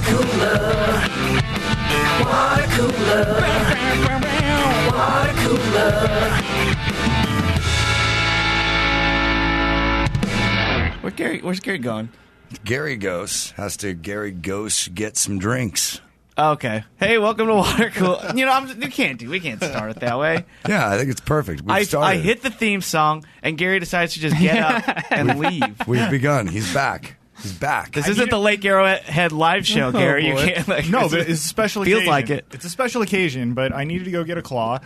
Watercooler. Watercooler. Watercooler. Where's Gary going? Gary goes get some drinks. Okay. Hey, welcome to Watercooler. You know, we can't start it that way. Yeah, I think it's perfect. I hit the theme song, and Gary decides to just get up and leave. We've begun. He's back. He's back. This isn't the Lake Arrowhead live show, Gary. You can't. No, but it's a special occasion. Feels like it. It's a special occasion, but I needed to go get a claw,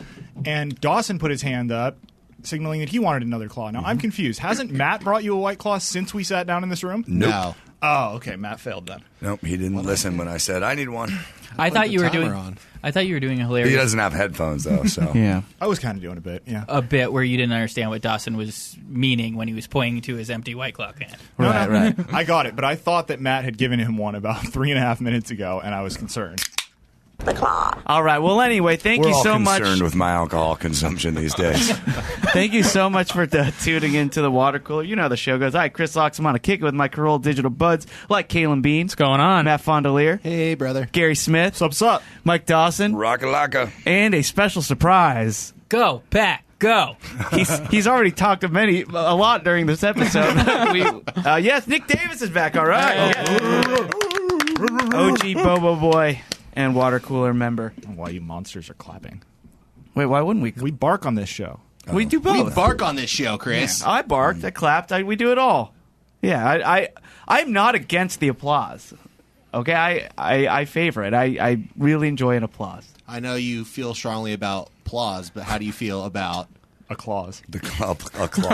and Dawson put his hand up, signaling that he wanted another claw. Now, I'm confused. Hasn't Matt brought you a White Claw since we sat down in this room? Nope. No. Oh, okay. Matt failed then. Nope, he didn't listen when I said, I need one. I thought you were doing a hilarious. He doesn't have headphones, though, so. Yeah. I was kind of doing a bit, yeah. A bit where you didn't understand what Dawson was meaning when he was pointing to his empty White Claw can. Right. I got it, but I thought that Matt had given him one about 3.5 minutes ago, and I was concerned. The claw. All right. Well, anyway, thank We're you all so much. concerned with my alcohol consumption these days. Thank you so much for tuning into the Water Cooler. You know how the show goes. Hi, Chris Laxamana, kicking with my Corolla digital buds like Caelan Biehn. What's going on? Matt Fondiler. Hey, brother. Gary Smith. What's up? Mike Dawson. Rockalaka. And a special surprise. Go, Pat, go. He's already talked a lot during this episode. Yes, Nick Davis is back. All right. Yeah. OG Bobo Boy and Water Cooler member. Why you monsters are clapping. Wait, why wouldn't we? We bark on this show. We do both. We bark on this show, Chris. I barked. I clapped. We do it all. Yeah, I'm not against the applause. Okay, I favor it. I really enjoy an applause. I know you feel strongly about applause, but how do you feel about A clause. A claw.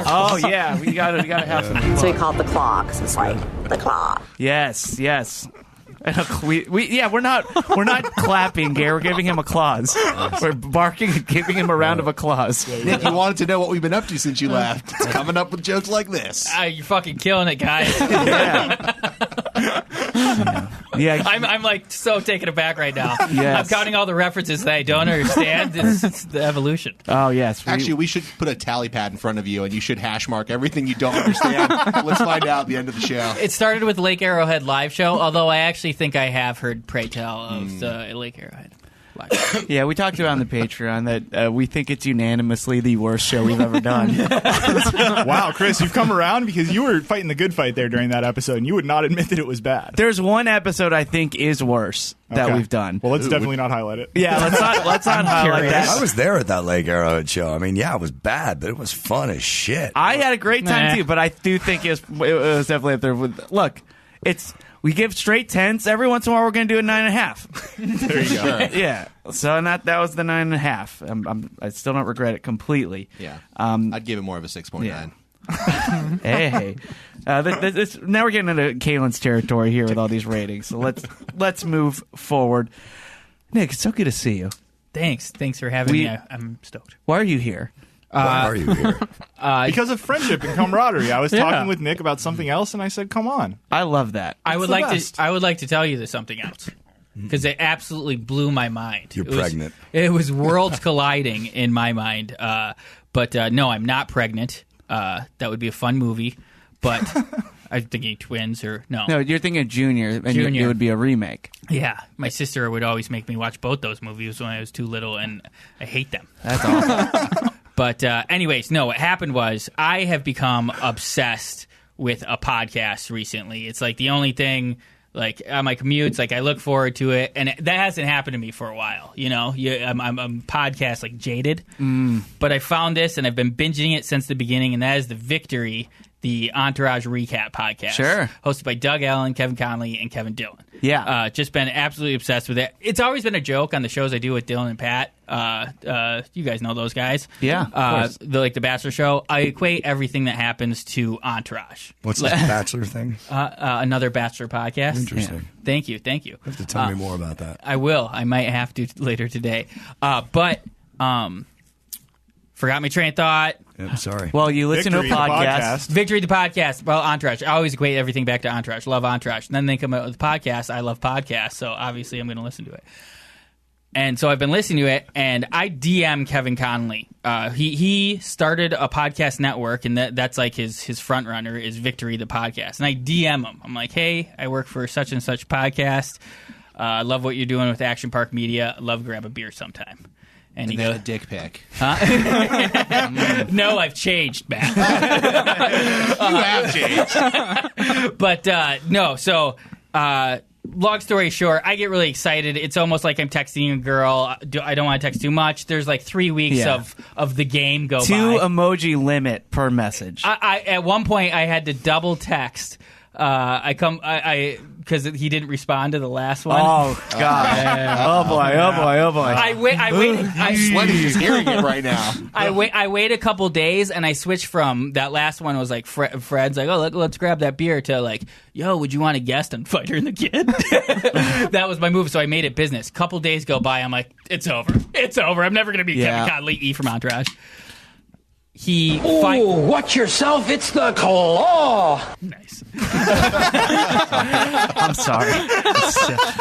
Oh yeah, we gotta have some applause. So we call it the claw because it's like the claw. Yes. We're not clapping, Gary. We're giving him applause. We're barking and giving him a round of applause. Nick, you wanted to know what we've been up to since you left. It's coming up with jokes like this. You're fucking killing it, guys. Yeah. I'm like so taken aback right now. Yes. I'm counting all the references that I don't understand. It's the evolution. Oh yes. Actually, we should put a tally pad in front of you, and you should hash mark everything you don't understand. Let's find out at the end of the show. It started with Lake Arrowhead live show, although I actually think I have heard Pray Tell of the Lake Arrowhead live show. Yeah, we talked about on the Patreon that we think it's unanimously the worst show we've ever done. Wow, Chris, you've come around because you were fighting the good fight there during that episode, and you would not admit that it was bad. There's one episode I think is worse that Okay. we've done. Well, let's definitely not highlight it. Yeah, let's not highlight that. I was there at that Lake Arrowhead show. I mean, yeah, it was bad, but it was fun as shit. I had a great time Nah. too, but I do think it was definitely up there with. Look, we give straight 10s. Every once in a while, we're going to do a 9.5. There you go. Yeah. So that was the 9.5. I still don't regret it completely. Yeah. I'd give it more of a 6.9. Yeah. Hey. Now we're getting into Caelan's territory here with all these ratings. So let's move forward. Nick, it's so good to see you. Thanks for having me. I'm stoked. Why are you here? Why are you here? Because of friendship and camaraderie. I was talking with Nick about something else, and I said, come on. I love that. I would the like best. to tell you there's something else because it absolutely blew my mind. You're It was- pregnant. It was worlds colliding in my mind. But no, I'm not pregnant. That would be a fun movie. But I'm thinking twins or no. No, you're thinking Junior, and Junior. it would be a remake. Yeah, my sister would always make me watch both those movies when I was too little, and I hate them. That's awesome. But anyways, no, what happened was I have become obsessed with a podcast recently. It's like the only thing, like on my commutes, like I look forward to it, and that hasn't happened to me for a while. You know, I'm podcast like jaded, but I found this, and I've been binging it since the beginning, and that is The Victory, the Entourage recap podcast. Sure. Hosted by Doug Allen, Kevin Conley, and Kevin Dillon. Yeah. Just been absolutely obsessed with it. It's always been a joke on the shows I do with Dylan and Pat. You guys know those guys. Yeah, of course. The Bachelor show. I equate everything that happens to Entourage. What's this Bachelor thing? Another Bachelor podcast. Interesting. Yeah. Thank you. You have to tell me more about that. I will. I might have to later today. Forgot my train of thought. I'm sorry. Well, you listen Victory, to a the podcast. Victory, the podcast. Well, Entourage. I always equate everything back to Entourage. Love Entourage. And then they come out with the podcast. I love podcasts, so obviously I'm going to listen to it. And so I've been listening to it, and I DM Kevin Conley. He started a podcast network, and that's like his front runner is Victory the Podcast. And I DM him. I'm like, hey, I work for such and such podcast. I love what you're doing with Action Park Media. I'd love to grab a beer sometime. And he goes, a dick pic. huh? No, I've changed, Matt. You have changed. But no, so long story short, I get really excited. It's almost like I'm texting a girl. I don't want to text too much. There's like 3 weeks of the game go 2 by. emoji limit per message. I at one point I had to double text. Because he didn't respond to the last one. Oh God! Oh boy! I wait. I'm sweating just hearing it right now. I wait a couple days, and I switch from that last one was like Fred's like, oh, let's grab that beer, to like, yo, would you want a guest on Fighter and the Kid? That was my move, so I made it business. Couple days go by, I'm like, it's over. I'm never gonna be Kevin Conley from Entourage. Watch yourself, it's the claw. Nice. I'm sorry.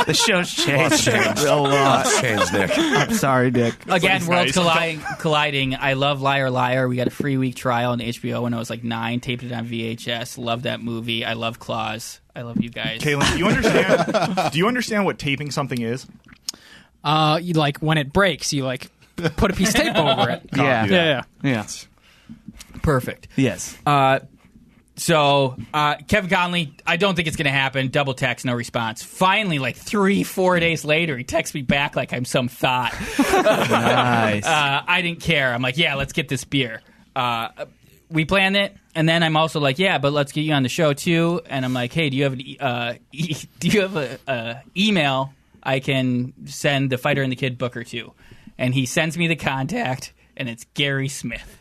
The show's changed. A lot. Changed, Nick. I'm sorry, Dick. Again, worlds colliding. I love Liar Liar. We got a free week trial on HBO when I was like 9. Taped it on VHS. Love that movie. I love Claws. I love you guys. Caelan, do you understand what taping something is? You like when it breaks, you like put a piece of tape over it. Yeah. Perfect. Yes. So Kevin Conley, I don't think it's going to happen. Double text, no response. Finally, like 3-4 days later, he texts me back like I'm some thought. Nice. I didn't care. I'm like, yeah, let's get this beer. We planned it, and then I'm also like, yeah, but let's get you on the show too. And I'm like, hey, do you have an email I can send the Fighter and the Kid booker to? And he sends me the contact, and it's Gary Smith.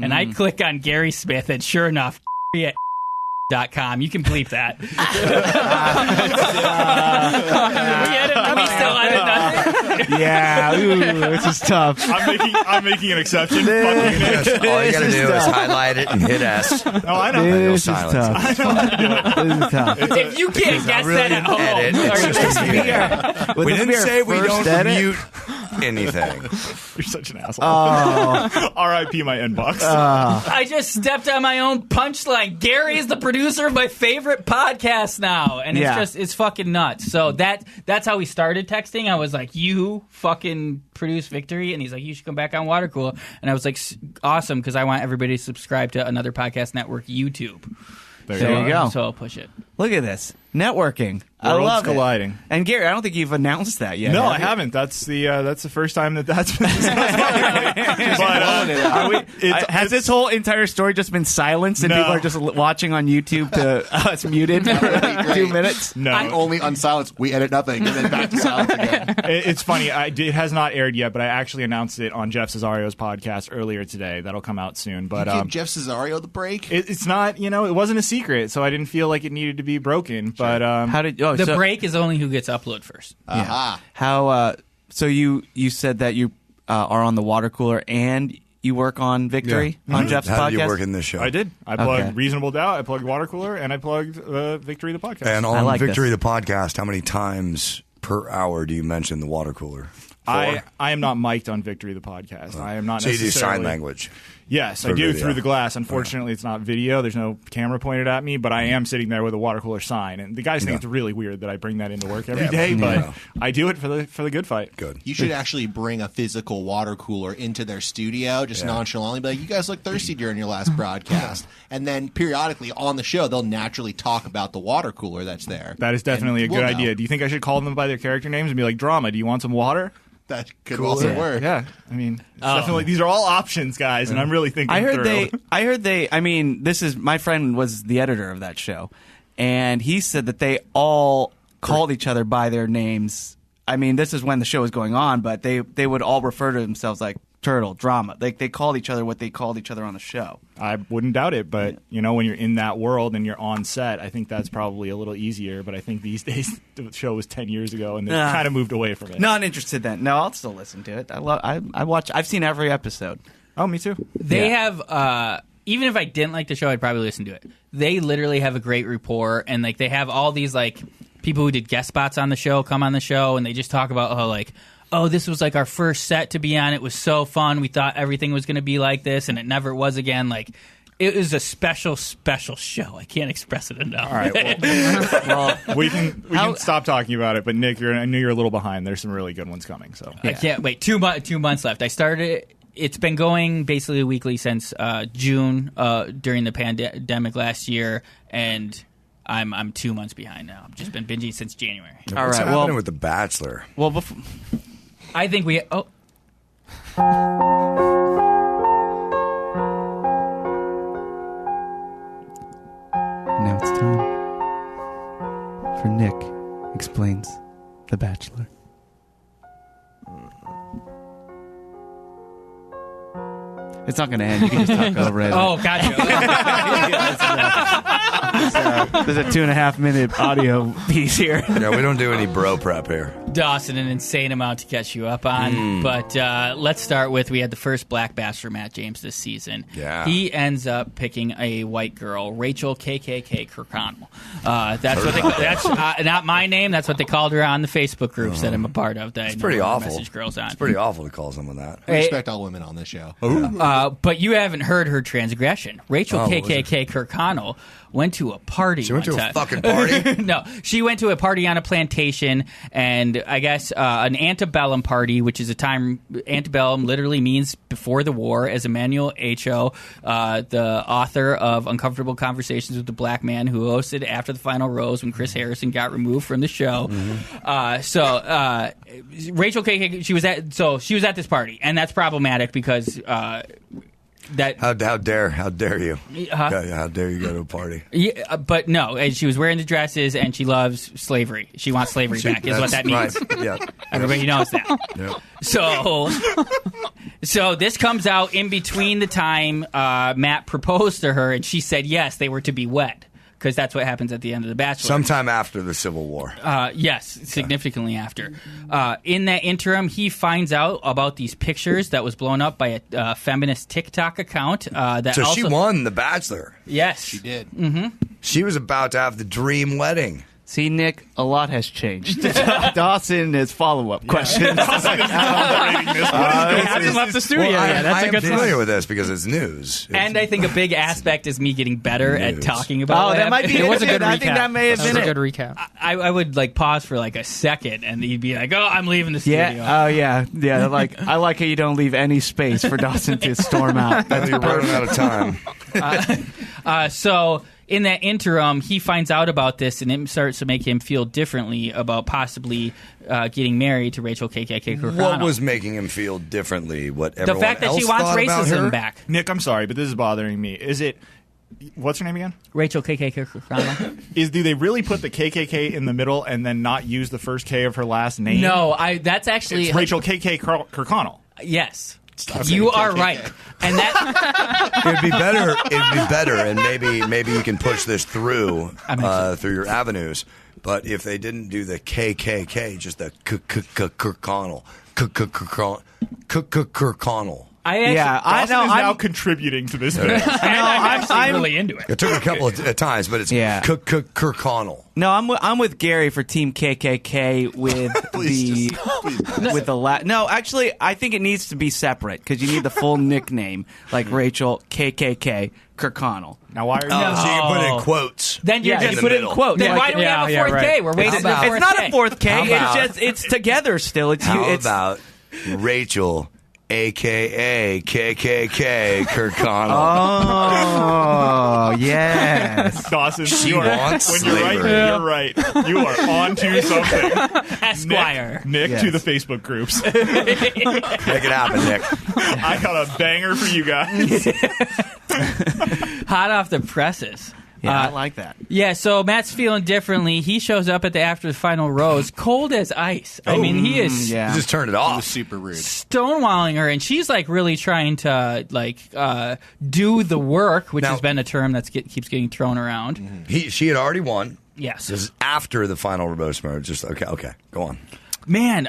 And I click on Gary Smith, and sure enough, .com. You can bleep that. We still edit nothing. Yeah, this is tough. I'm making an exception. Yes, all you gotta do is highlight it and hit S. Oh, I know. No This is silence. tough. This is tough. If you can't guess that at home, Edit. It's just a mute. We didn't say we don't mute anything. You're such an asshole. Oh. R.I.P. my inbox. I just stepped on my own punchline. Gary is the producer of my favorite podcast now, and it's fucking nuts. So that's how we started texting. I was like, you fucking produce Victory, and he's like, you should come back on Watercooler. And I was like, awesome, because I want everybody to subscribe to another podcast network, YouTube. There you go. So I'll push it. Look at this. Networking. I Worlds love colliding. it. And Gary, I don't think you've announced that yet. No, have I you? haven't. That's the first time that's been discussed. Has this whole entire story just been silenced and No. people are just watching on YouTube to us muted for 2 minutes? No. Only on silence. We edit nothing, and then back to silence again. It's funny. It has not aired yet, but I actually announced it on Jeff Cesario's podcast earlier today. That'll come out soon. But Give Jeff Cesario the break. it's not. It wasn't a secret, so I didn't feel like it needed to be broken. But How did The break is only who gets upload first. Aha. How so you said that you are on the Watercooler and you work on Victory on Jeff's How podcast? do you work in this show? I did. I plugged Okay. Reasonable Doubt. I plugged Watercooler, and I plugged Victory the podcast. And I on like Victory this. the podcast, how many times per hour do you mention the water cooler? I am not mic'd on Victory the podcast. I am not. So you do necessarily sign language. Yes, I for do video. through the glass. Unfortunately, it's not video. There's no camera pointed at me, but I am sitting there with a water cooler sign. And the guys think it's really weird that I bring that into work every day, but I do it for the good fight. Good. You should actually bring a physical water cooler into their studio, just nonchalantly be like, you guys look thirsty during your last broadcast. And then periodically on the show, they'll naturally talk about the water cooler that's there. That is definitely a And good we'll know. idea. Do you think I should call them by their character names and be like, Drama, do you want some water? That could also work. Yeah, I mean, it's definitely these are all options, guys, and I'm really thinking. I heard through. I mean, this is my friend was the editor of that show, and he said that they all called each other by their names. I mean, this is when the show was going on, but they would all refer to themselves like Turtle, Drama. Like they called each other what they called each other on the show. I wouldn't doubt it, but when you're in that world and you're on set, I think that's probably a little easier. But I think these days the show was 10 years ago, and they kind of moved away from it. Not interested then. No, I'll still listen to it. I watch. I've seen every episode. Oh, me too. They have, even if I didn't like the show, I'd probably listen to it. They literally have a great rapport, and like they have all these like people who did guest spots on the show come on the show, and they just talk about how like, oh, this was like our first set to be on. It was so fun. We thought everything was going to be like this, and it never was again. Like, it was a special, special show. I can't express it enough. All right, well, we can stop talking about it. But Nick, I knew you're a little behind. There's some really good ones coming. So I can't wait. 2 months left. I started. It's been going basically weekly since June during the pandemic last year, and I'm 2 months behind now. I've just been binging since January. All right. What's happening with The Bachelor? Well, I think we. Oh. Now it's time for Nick Explains The Bachelor. It's not going to end. You can just talk over it. Oh, gotcha. There's a 2.5-minute audio piece here. Yeah, we don't do any bro prep here. Dawson, an insane amount to catch you up on. But let's start with, we had the first Black Bachelor, Matt James, this season. Yeah. He ends up picking a white girl, Rachel KKK Kirkconnell. That's what they call, that's not my name. That's what they called her on the Facebook groups that I'm a part of. That It's pretty awful. Message girls on. It's pretty awful to call someone that. We respect all women on this show. But you haven't heard her transgression. Rachel KKK Kirkconnell went to a party. She went to a time. fucking party? No, she went to a party on a plantation, and I guess an antebellum party, which is a time, antebellum literally means before the war, as Emmanuel Acho, the author of Uncomfortable Conversations with the Black Man, who hosted After the Final Rose when Chris Harrison got removed from the show. Rachel KKK, she was at this party, and that's problematic because that How dare you? How dare you go to a party? Yeah, but no, and she was wearing the dresses, and she loves slavery. She wants slavery back, is what that means. Right. Yeah. Everybody knows that. Yep. So this comes out in between the time Matt proposed to her, and she said yes, they were to be wed. Because that's what happens at the end of The Bachelor. Sometime after the Civil War. Yes, significantly after. In that interim, he finds out about these pictures that was blown up by a feminist TikTok account. She won The Bachelor. Yes. She did. She was about to have the dream wedding. See, Nick, a lot has changed. Dawson has follow-up questions. Dawson is moderating this. He hasn't left the studio yet. That's I a am good familiar sign. with this because it's news. And I think a big aspect is me getting better at talking about Oh, what that might happened. be It was a good recap. I think that may have That was been a it. good recap. I would like pause for like a second, and he'd be like, "Oh, I'm leaving the studio." Yeah. Oh, yeah. Yeah. Like, I like how you don't leave any space for Dawson to storm out. You're running out of time. So in that interim, he finds out about this, and it starts to make him feel differently about possibly getting married to Rachel KKK Kirkconnell. What was making him feel differently? What the everyone fact that else she wants thought about her? racism back? Nick, I'm sorry, but this is bothering me. Is it? What's her name again? Rachel KKK Kirkconnell. Do they really put the KKK in the middle and then not use the first K of her last name? No, that's actually It's Rachel KK Kirkconnell. Yes. Stop You saying are KKK. right, and that It'd be better, and maybe you can push this through your avenues. But if they didn't do the KKK, just the Kirkconnell, Kirkconnell. I actually, Dawson is now contributing to this. I'm really into it. It took a couple of times, but it's Kirkconnell. No, I'm with Gary for Team KKK with with the No, actually, I think it needs to be separate because you need the full nickname, like Rachel KKK Kirkconnell. Now, why are you? So you can put it in quotes. Then you're Yeah, just you in put the it in middle. quotes. Then Like, why do we have a fourth right. K? We're waiting for the about- fourth it's not K. a fourth K. How about- It's together still. It's How it's about Rachel, a.k.a. KKK Kirkconnell? Oh, yes. Dawson, She you are, wants when you're right, slavery. you're right. You are on to something. Esquire. Nick Yes. to the Facebook groups. Make it happen, Nick. I got a banger for you guys. Hot off the presses. Yeah, I like that. Yeah, so Matt's feeling differently. He shows up at the After the Final Rose, cold as ice. I mean, he is Yeah. You just turn it It was off. super rude. stonewalling her, and she's like really trying to do the work, which Now- has been a term that keeps getting thrown around. She had already won. Yes. This is after the final roast mode. Just okay. Go on. Man,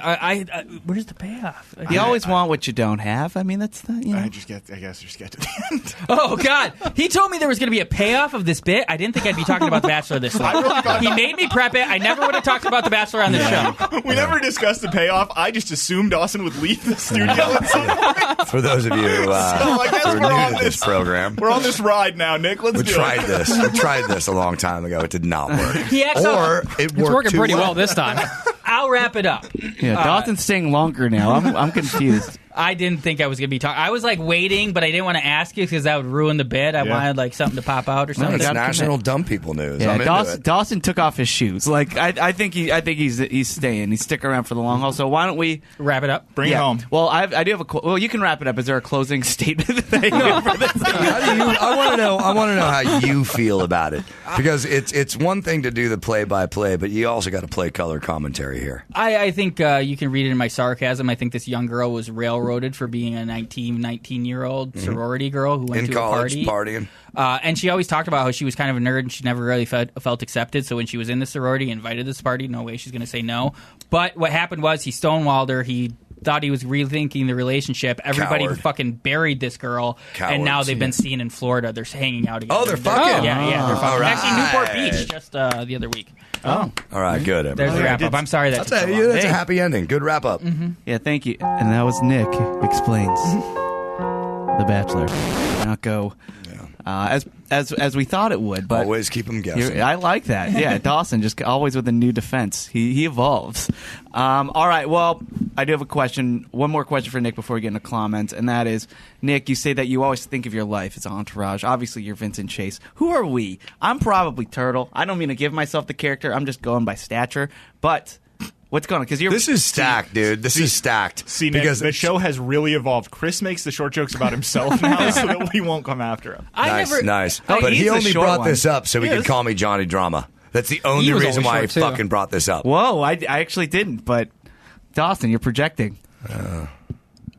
where's the payoff? You always want what you don't have. I mean, that's the, you know. I guess just get to the end. Oh, God. He told me there was going to be a payoff of this bit. I didn't think I'd be talking about The Bachelor this long. He made me prep it. I never would have talked about The Bachelor on the show. We never discussed the payoff. I just assumed Dawson would leave the studio at some point. For those of you who are new to this program, we're on this ride now, Nick. Let's do it. We tried this a long time ago. It did not work. It's working pretty well this time. I'll wrap it up. Yeah, Dawson's staying longer now. I'm confused. I didn't think I was going to be talking. I was like waiting, but I didn't want to ask you because that would ruin the bit. I wanted like something to pop out or something. It's national dumb people news. Yeah, Dawson took off his shoes. Like I think he's staying. He's sticking around for the long haul. So why don't we wrap it up? Bring it home. Well, I do have well, you can wrap it up. Is there a closing statement that you have for this? I want to know how you feel about it, because it's one thing to do the play-by-play, but you also got to play color commentary here. I think you can read it in my sarcasm. I think this young girl was railroaded for being a 19-year-old sorority girl who went in to college, a party. partying. And she always talked about how she was kind of a nerd and she never really felt accepted. So when she was in the sorority, invited this party, no way she's going to say no. But what happened was he stonewalled her. He thought he was rethinking the relationship. Everybody fucking buried this girl. Cowards. And now they've been seen in Florida. They're hanging out together. Oh, they're fucking? Yeah, they're fucking. Right. Actually, Newport Beach just the other week. Oh. All right, good. There's the wrap up. I'm sorry that's a happy ending. Good wrap up. Yeah, thank you. And that was Nick Explains The Bachelor. Not go as we thought it would, but always keep them guessing. I like that. Yeah, Dawson just always with a new defense. He evolves. All right. Well, I do have a question. One more question for Nick before we get into comments, and that is, Nick, you say that you always think of your life as Entourage. Obviously, you're Vincent Chase. Who are we? I'm probably Turtle. I don't mean to give myself the character. I'm just going by stature. But what's going on? Because this is stacked, dude. This is stacked. See, Nick, because the show has really evolved. Chris makes the short jokes about himself now, so that we won't come after him. Nice. But he only brought this up so he could call me Johnny Drama. That's the only reason why I fucking brought this up. Whoa, I actually didn't. But Dawson, you're projecting.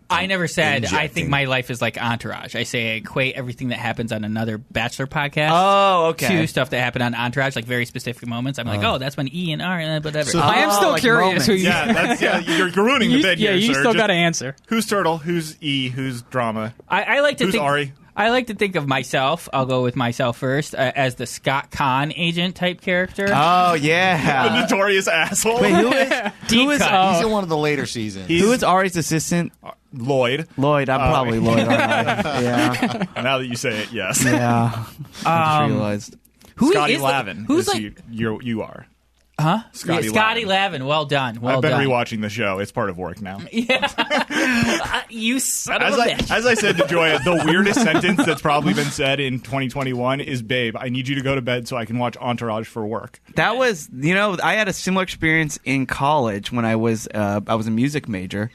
I never said I think my life is like Entourage. I say I equate everything that happens on another Bachelor podcast to stuff that happened on Entourage, like very specific moments. I'm like, that's when E and R and whatever. So I am still curious who you you're ruining the bit here, you sir. Still got to answer. Who's Turtle? Who's E? Who's Drama? I like to Who's think Ari? I like to think of myself. I'll go with myself first as the Scott Conn agent type character. Oh yeah, the notorious asshole. Wait, who is? He's in one of the later seasons. Who is Ari's assistant? Lloyd. I'm probably Lloyd. Yeah. Now that you say it, yes. Yeah. I just realized. Scotty Lavin. Who's like you are? Huh? Scotty Lavin. Well done. I've been rewatching the show. It's part of work now. Yeah. You son of a bitch. As I said to Joya, the weirdest sentence that's probably been said in 2021 is, "Babe, I need you to go to bed so I can watch Entourage for work." That was, I had a similar experience in college when I was a music major,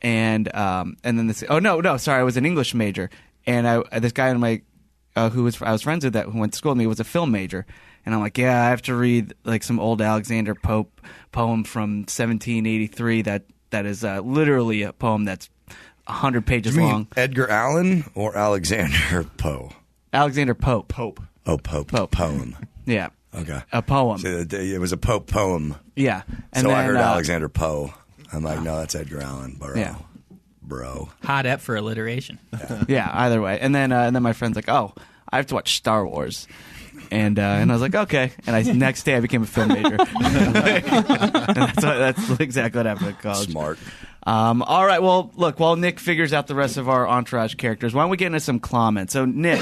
and then this. Oh no, sorry, I was an English major, and this guy in my I was friends with who went to school with me was a film major. And I'm like, I have to read like some old Alexander Pope poem from 1783 that is literally a poem that's 100 pages long. Edgar Allan or Alexander Poe? Alexander Pope. Pope. Oh, Pope. Poem. Yeah. Okay. A poem. So it was a Pope poem. Yeah. And so I heard Alexander Poe. I'm like, no, that's Edgar Allan. Bro. Hot ep for alliteration. Yeah, either way. And then my friend's like, I have to watch Star Wars. And I was like, okay. And next day I became a film major. And that's exactly what happened at college. Smart. All right. Well, look, while Nick figures out the rest of our Entourage characters, why don't we get into some comments? So, Nick,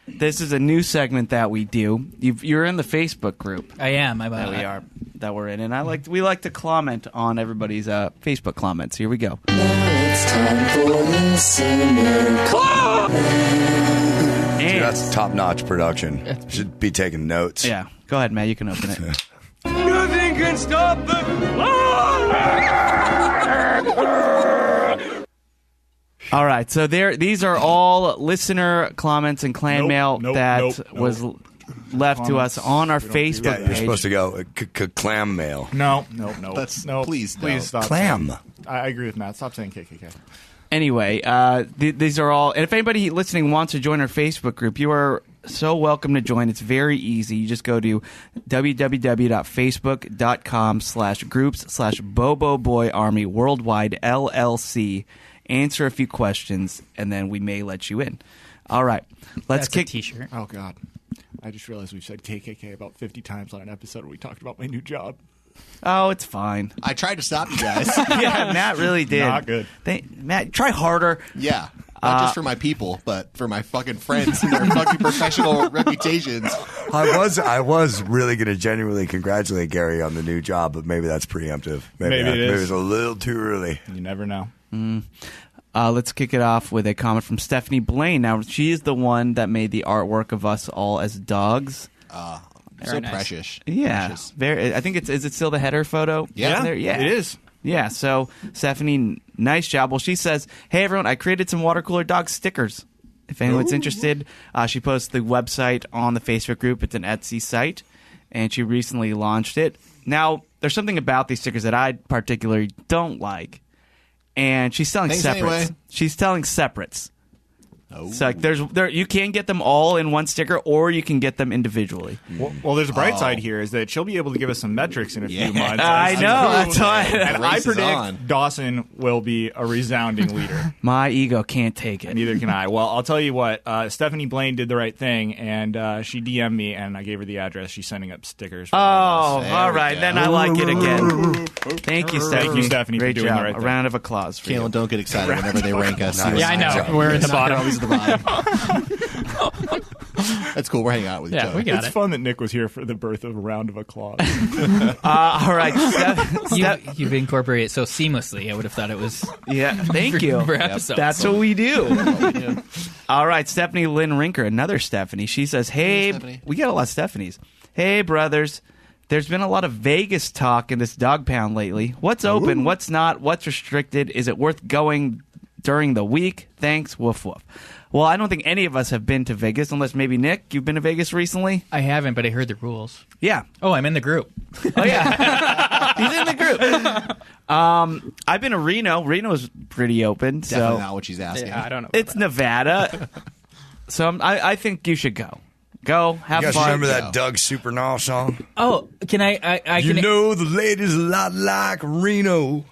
this is a new segment that we do. You're in the Facebook group. I am. That we're in. And we like to comment on everybody's Facebook comments. Here we go. Now it's time for listener comments. Dude, that's top-notch production. Should be taking notes. Yeah. Go ahead, Matt. You can open it. Nothing can stop the All right. So these are all listener comments and clan mail that was left to us on our Facebook page. You're supposed to go clam mail. No. Please stop. Clam. I agree with Matt. Stop saying KKK. Anyway, these are all. And if anybody listening wants to join our Facebook group, you are so welcome to join. It's very easy. You just go to www.facebook.com/groups/Bobo Boy Army Worldwide LLC. Answer a few questions, and then we may let you in. All right. Let's That's a T-shirt. Oh, God. I just realized we've said KKK about 50 times on an episode where we talked about my new job. Oh, it's fine. I tried to stop you guys. Yeah, Matt really did. Not good. Matt, try harder. Yeah. Not just for my people, but for my fucking friends and their fucking professional reputations. I was really going to genuinely congratulate Gary on the new job, but maybe that's preemptive. Maybe it is. Maybe it's a little too early. You never know. Let's kick it off with a comment from Stephanie Blaine. Now, she is the one that made the artwork of us all as dogs. So nice. precious. Yeah, Precious. very. I think is it still the header photo? Yeah. Yeah, it is. Yeah, so Stephanie, nice job. Well, she says, hey, everyone, I created some Watercooler dog stickers. If anyone's interested, she posts the website on the Facebook group. It's an Etsy site, and she recently launched it. Now, there's something about these stickers that I particularly don't like, and she's selling Thanks separates. anyway. She's selling separates. Oh. So like you can get them all in one sticker, or you can get them individually. Well, there's a bright side here is that she'll be able to give us some metrics in a few months. I know. That's why. And I Race is predict on. Dawson will be a resounding leader. My ego can't take it. Neither can I. Well, I'll tell you what. Stephanie Blaine did the right thing, and she DM'd me, and I gave her the address. She's sending up stickers. For Oh, There all we right. go. Then I like it again. Thank you, Stephanie. Thank you, Stephanie, for Great doing job. the right A thing. round of applause for you. Caelan, don't get excited whenever they rank us. Nice. Yeah, I know. Job. We're in the We're bottom. always at the bottom. That's cool. We're hanging out with each Yeah, other. we got It's it. fun that Nick was here for the birth of a round of applause. All right. You've incorporated it so seamlessly. I would have thought it was Yeah, thank you. for episodes. That's what we do. All right, Stephanie Lynn Rinker, another Stephanie. She says, hey, Stephanie. we got a lot of Stephanies. Hey, brothers, there's been a lot of Vegas talk in this dog pound lately. What's open? What's not? What's restricted? Is it worth going during the week? Thanks, woof woof. Well, I don't think any of us have been to Vegas, unless maybe Nick, you've been to Vegas recently? I haven't, but I heard the rules. Yeah. Oh, I'm in the group. Oh, yeah. He's in the group. I've been to Reno. Reno's pretty open. Definitely So not what she's asking. Yeah, I don't know. it's Nevada. So I think you should go. Go, have You guys fun. remember that Doug Supernaw song? Oh, can I You can know the ladies a lot like Reno.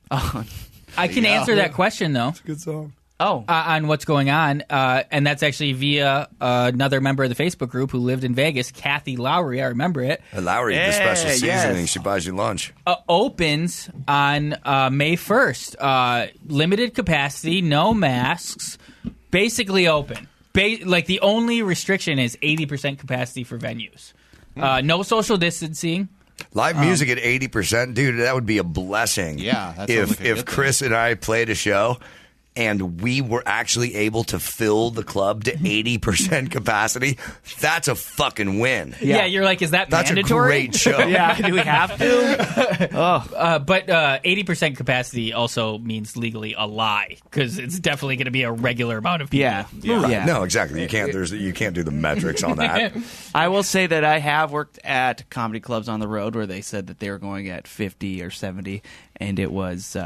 I can answer that question though. Good song. Oh. On what's going on, and that's actually via another member of the Facebook group who lived in Vegas, Kathy Lowry. I remember it. Lowry, the Yeah, special seasoning. yes. She buys you lunch. Opens on May 1st. Limited capacity, no masks, basically open. Like the only restriction is 80% capacity for venues. No social distancing. Live music at 80%, dude, that would be a blessing. Yeah, that sounds like a if good Chris and I played a show and we were actually able to fill the club to 80% capacity, that's a fucking win. Yeah, you're like, is that That's mandatory? a great show. Yeah, do we have to? But 80% capacity also means legally a lie because it's definitely going to be a regular amount of people. Yeah. Right. Yeah. No, exactly. You can't do the metrics on that. I will say that I have worked at comedy clubs on the road where they said that they were going at 50 or 70, and it was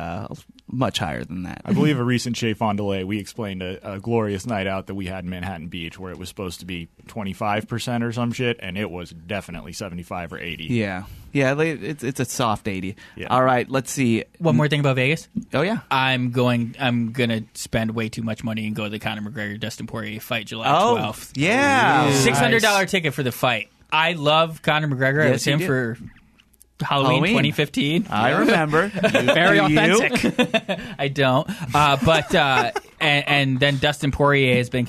much higher than that. I believe a recent Chez Fondiler, we explained a glorious night out that we had in Manhattan Beach where it was supposed to be 25% or some shit, and it was definitely 75 or 80. Yeah. Yeah, it's a soft 80. Yeah. All right, let's see. One more thing about Vegas. Oh, yeah. I'm gonna spend way too much money and go to the Conor McGregor Dustin Poirier fight July 12th. Yeah. $600 ticket for the fight. I love Conor McGregor. I Yes, was you him do. for Halloween 2015. I remember. Very Do you? authentic. I don't. But and then Dustin Poirier has been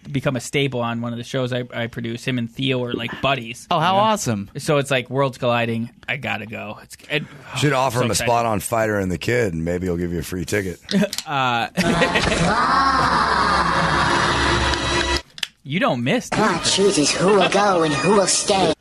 become a staple on one of the shows I produce. Him and Theo are like buddies. Oh, how awesome. So it's like worlds colliding. I gotta go. Should offer so him a excited. spot on Fighter and the Kid, and maybe he'll give you a free ticket. You don't miss. do you? God chooses who will go and who will stay.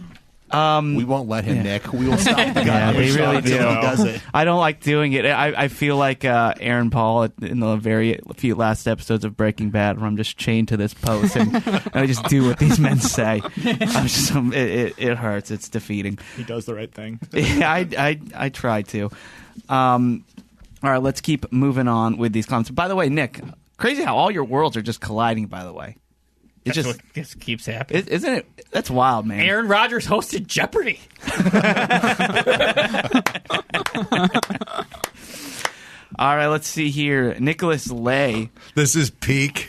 We won't let him, Nick. We will stop the guy. Yeah, they really until do. he does it. I don't like doing it. I feel like Aaron Paul in the very few last episodes of Breaking Bad, where I'm just chained to this post and I just do what these men say. It hurts. It's defeating. He does the right thing. Yeah, I try to. All right, let's keep moving on with these comments. By the way, Nick, crazy how all your worlds are just colliding. By the way, It That's what just keeps happening. Isn't it? That's wild, man. Aaron Rodgers hosted Jeopardy. All right, let's see here. Nicholas Lay. This is peak.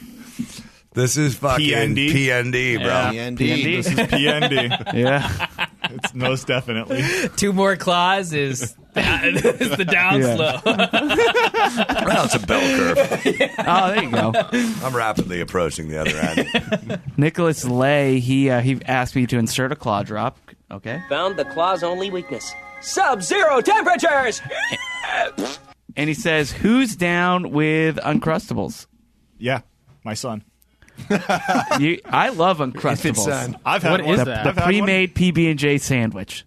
This is fucking PND, bro. Yeah. This is PND. Yeah. It's most definitely. 2 more claws is the down slow. Well, it's a bell curve. Oh, there you go. I'm rapidly approaching the other end. Nicholas Lay, he asked me to insert a claw drop. Okay. Found the claw's only weakness. Sub-zero temperatures! And he says, who's down with Uncrustables? Yeah, my son. I love Uncrustables. I've had What one. is that? The pre-made PB&J sandwich.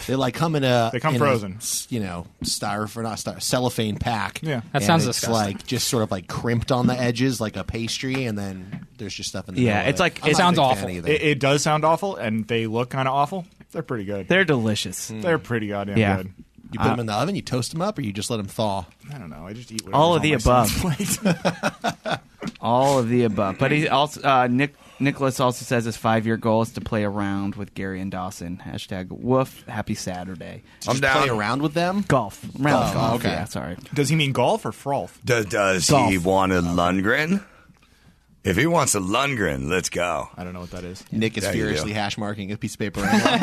They like come in a They come in frozen. cellophane pack. Yeah. That sounds it's disgusting. like just sort of like crimped on the edges like a pastry, and then there's just stuff in the Yeah, middle of it's like- I'm it not a sounds big fan awful. either. It does sound awful, and they look kind of awful. They're pretty good. They're delicious. They're pretty goddamn Yeah. good. You put them in the oven, you toast them up, or you just let them thaw? I don't know. I just eat All of the above. All of the above. But he also Nicholas also says his 5-year goal is to play around with Gary and Dawson. #Woof. Happy Saturday. I'm Just down. play around with them. Golf. Round golf. okay. Yeah, sorry. Does he mean golf or frolf? Does Golf. he want a Lundgren? If he wants a Lundgren, let's go. I don't know what that is. Nick is Yeah, you furiously do. hash marking a piece of paper right now.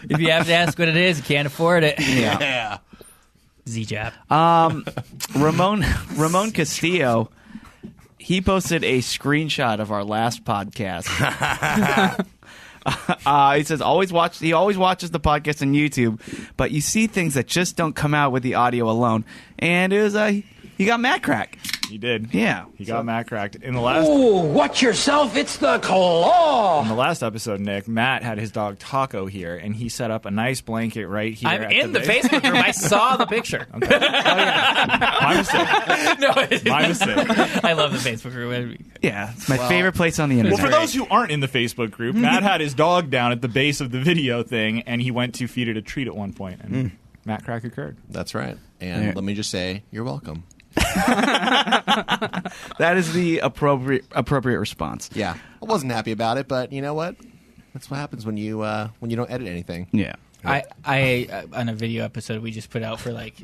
If you have to ask what it is, you can't afford it. Yeah. Z-Jab. Ramon Castillo, he posted a screenshot of our last podcast. He says he always watches the podcast on YouTube, but you see things that just don't come out with the audio alone. And it was he got Matt Crack. He did. Yeah. He got Matt cracked. In the last Ooh, watch yourself, it's the claw! in the last episode, Nick, Matt had his dog Taco here, and he set up a nice blanket right here. I'm at in the base. Facebook group. I saw the picture. Okay. Oh, yeah. My mistake. No, it isn't. My mistake. I love the Facebook group. Yeah, it's my favorite place on the internet. Well, for those who aren't in the Facebook group, Matt had his dog down at the base of the video thing, and he went to feed it a treat at one point, and Matt crack occurred. That's right. And Yeah. let me just say, you're welcome. That is the appropriate response. Yeah, I wasn't happy about it, but you know what? That's what happens when you don't edit anything. Yeah. I on a video episode we just put out for like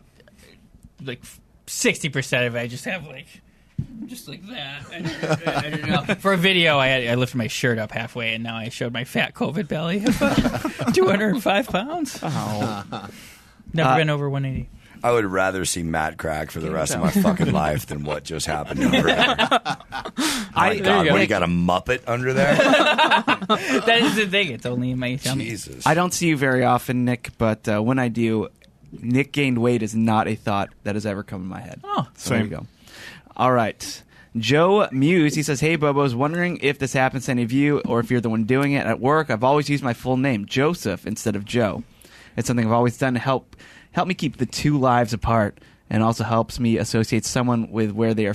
60% of it, I just have just like that. I don't know. For a video, I lifted my shirt up halfway, and now I showed my fat COVID belly of 205 pounns. Oh. Never been over 180. I would rather see Matt crack for the rest of my fucking life than what just happened over here. My God, what, you got a Muppet under there? That is the thing. It's only in my tummy. Jesus. I don't see you very often, Nick, but when I do, Nick gained weight is not a thought that has ever come in my head. Oh, so there you go. All right. Joe Muse, he says, "Hey, Bobo, I was wondering if this happens to any of you or if you're the one doing it at work. I've always used my full name, Joseph, instead of Joe. It's something I've always done to help me keep the two lives apart, and also helps me associate someone with where they are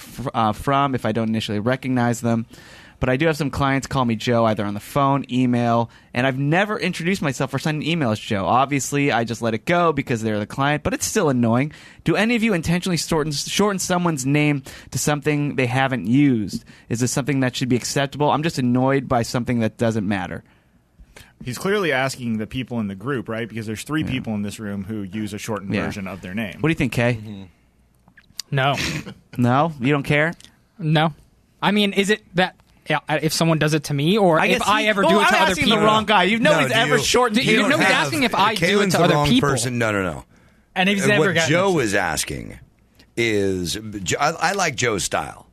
from if I don't initially recognize them. But I do have some clients call me Joe either on the phone, email, and I've never introduced myself or sent an email as Joe. Obviously, I just let it go because they're the client, but it's still annoying. Do any of you intentionally shorten someone's name to something they haven't used? Is this something that should be acceptable? I'm just annoyed by something that doesn't matter." He's clearly asking the people in the group, right? Because there's 3 people in this room who use a shortened version of their name. What do you think, Kay? No. No? You don't care? No. I mean, is it that if someone does it to me, or if I ever do it to other people? I'm asking the wrong guy. Nobody's ever shortened. He's asking if I do it to other people. Person. No. And he's never what gotten Joe is asking is, I like Joe's style.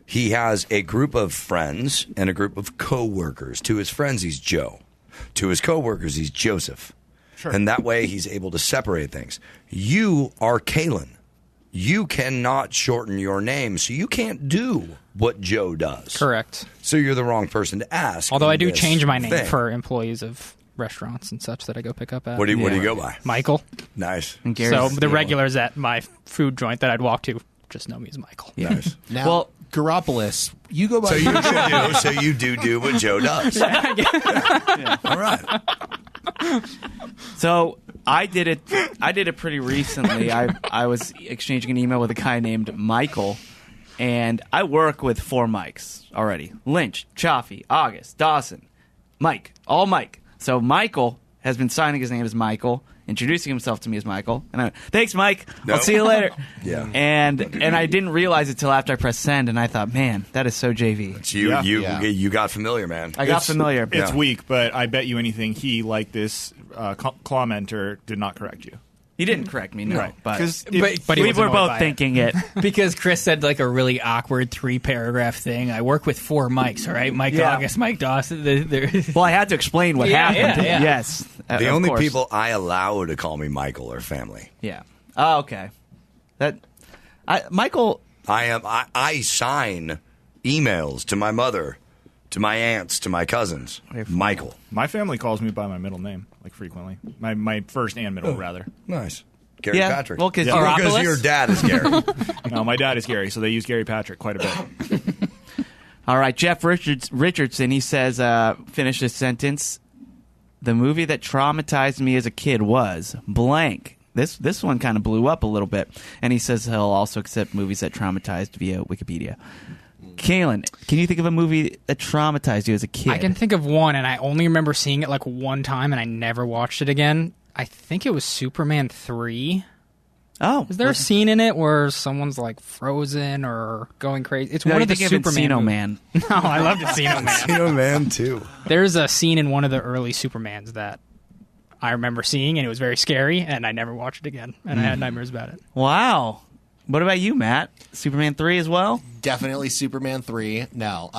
He has a group of friends and a group of co-workers. To his friends, he's Joe. To his co-workers, he's Joseph. Sure. And that way, he's able to separate things. You are Caelan. You cannot shorten your name, so you can't do what Joe does. Correct. So you're the wrong person to ask. Although I in do this change my name thing. for employees of restaurants and such that I go pick up at. What do you go by? Michael. Nice. And So the regulars at my food joint that I'd walk to just know me as Michael. Nice. Now, well, Garopolis, you go by. So you do what Joe does. Yeah. All right. So I did it pretty recently. I was exchanging an email with a guy named Michael, And I work with 4 Mikes already. Lynch, Chaffee, August, Dawson, Mike. All Mike. So Michael has been signing his name as Michael, introducing himself to me as Michael. And I went, thanks, Mike. I'll see you later. Yeah. And I didn't realize it till after I pressed send, and I thought, man, that is so JV. So you got familiar, man. I got familiar. It's weak, but I bet you anything he, like this commenter, did not correct you. He didn't correct me, no. Right. But we were both thinking it. Because Chris said like a really awkward 3-paragraph thing. I work with 4 Mikes, all right? Mike August, Mike Dawson. Well, I had to explain what happened. Yeah. Yes. The only people I allow to call me Michael are family. Yeah. Oh, okay. Michael. I sign emails to my mother, to my aunts, to my cousins. Michael. My family calls me by my middle name, like frequently. My first and middle, rather. Nice. Gary Patrick. Well, because your dad is Gary. No, my dad is Gary, so they use Gary Patrick quite a bit. All right, Jeff Richardson, he says, finish this sentence. The movie that traumatized me as a kid was blank. This one kind of blew up a little bit. And he says he'll also accept movies that traumatized via Wikipedia. Caelan, can you think of a movie that traumatized you as a kid? I can think of one, and I only remember seeing it like one time, and I never watched it again. I think it was Superman 3. Oh. Is there a scene in it where someone's like frozen or going crazy? It's one of the Superman Encino Man. No, I loved Encino Man. Encino Man, too. There's a scene in one of the early Supermans that I remember seeing, and it was very scary, and I never watched it again, and I had nightmares about it. Wow. What about you, Matt? Superman 3 as well? Definitely Superman 3. No.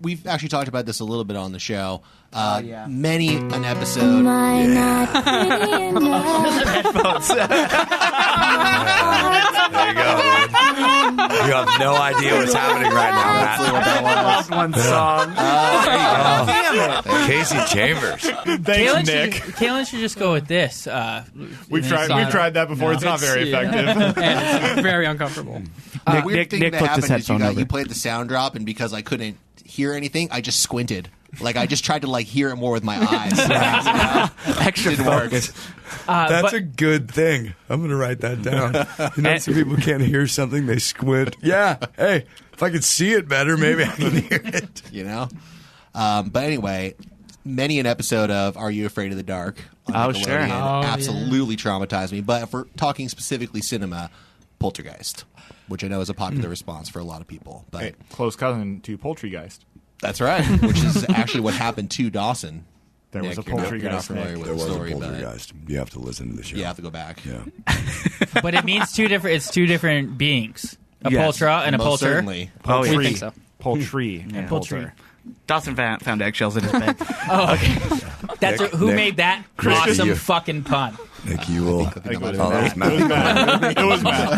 We've actually talked about this a little bit on the show. Many an episode. Headphones. There you go. You have no idea what's happening right now, Matt. Loved one song. Damn it. Casey Chambers. Thanks, Nick. Caelan should just go with this. We've tried that before. No. It's not very effective. And it's very uncomfortable. Weird thing that flipped his happened is headphone over. you played the sound drop, and because I couldn't hear anything, I just squinted. Like, I just tried to hear it more with my eyes. Extra focus. That's a good thing. I'm going to write that down. Some people can't hear something, they squint. Yeah. Hey, if I could see it better, maybe I can hear it. But anyway, many an episode of Are You Afraid of the Dark? On Nickelodeon absolutely traumatized me. But if we're talking specifically cinema, Poltergeist, which I know is a popular response for a lot of people. But Hey, close cousin to Poultrygeist. That's right, which is actually what happened to Dawson. There was a You're not Poultrygeist. familiar with There the was story, a but poltergeist. You have to listen to the show. you have to go back. Yeah. But it means two different beings. A Yes. Poltra and a Most Polter. certainly. Oh, We think so. Poultry. Yeah. And Poultry. Poulter. Dawson found eggshells in his bed. Oh, okay. That's who Nick. made that Chris, awesome you- fucking pun. Nick, you will. That was Matt. Matt. It was Matt.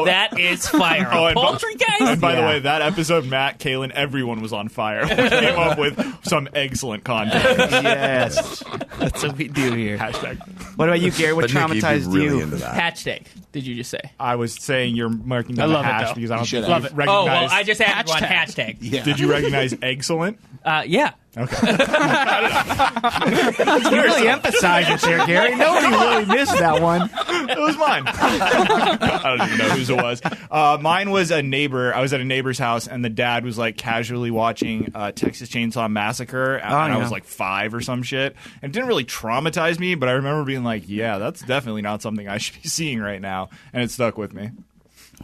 That is fire. Oh, and Poltergeist? And by the way, that episode, Matt, Caelan, everyone was on fire. We came up with some excellent content. Yes. That's what we do here. Hashtag. What about you, Gary? What But Nick, you'd be traumatized really you? into that. Hatchtail, did you just say? I was saying you're marking down I the love it, hash though. because I You don't should think have. you Oh, well, recognize. I just had one Hashtag. hashtag. Yeah. Did you recognize excellent? Yeah. Okay. You really emphasized it there, Gary. Nobody really missed that one. It was mine. I don't even know whose it was. Mine was a neighbor. I was at a neighbor's house, and the dad was casually watching Texas Chainsaw Massacre, and I was 5 or some shit. And it didn't really traumatize me, but I remember being like, "Yeah, that's definitely not something I should be seeing right now," and it stuck with me.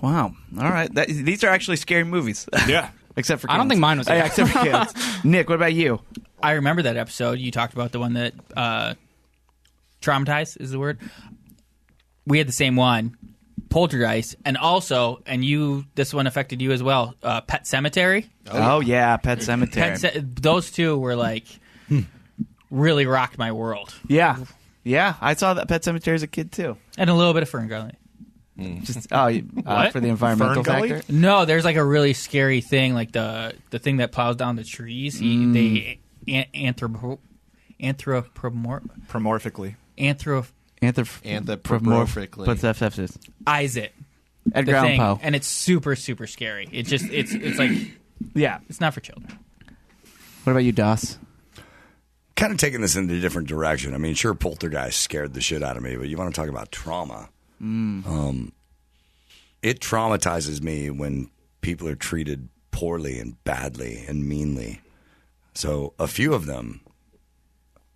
Wow. All right. These are actually scary movies. Yeah. Except for I don't Caelan's. think mine was Yeah, except for Caelan's. Nick, what about you? I remember that episode. You talked about the one that traumatized is the word. We had the same one, Poltergeist, and also, this one affected you as well, Pet Cemetery. Oh, yeah, Pet Cemetery. Those two were really rocked my world. Yeah. Yeah, I saw that Pet Cemetery as a kid, too. And a little bit of Ferngully. Just for the environmental Fern Gully? factor? No, there's a really scary thing, the thing that plows down the trees. They Promorphically. Anthropomorphically. What's that? eyes it. Edgar The Allan thing, Poe. and it's super, super scary. It's like Yeah. it's not for children. What about you, Doss? Kind of taking this in a different direction. I mean, sure, Poltergeist scared the shit out of me, but you want to talk about trauma. it traumatizes me when people are treated poorly and badly and meanly. So a few of them,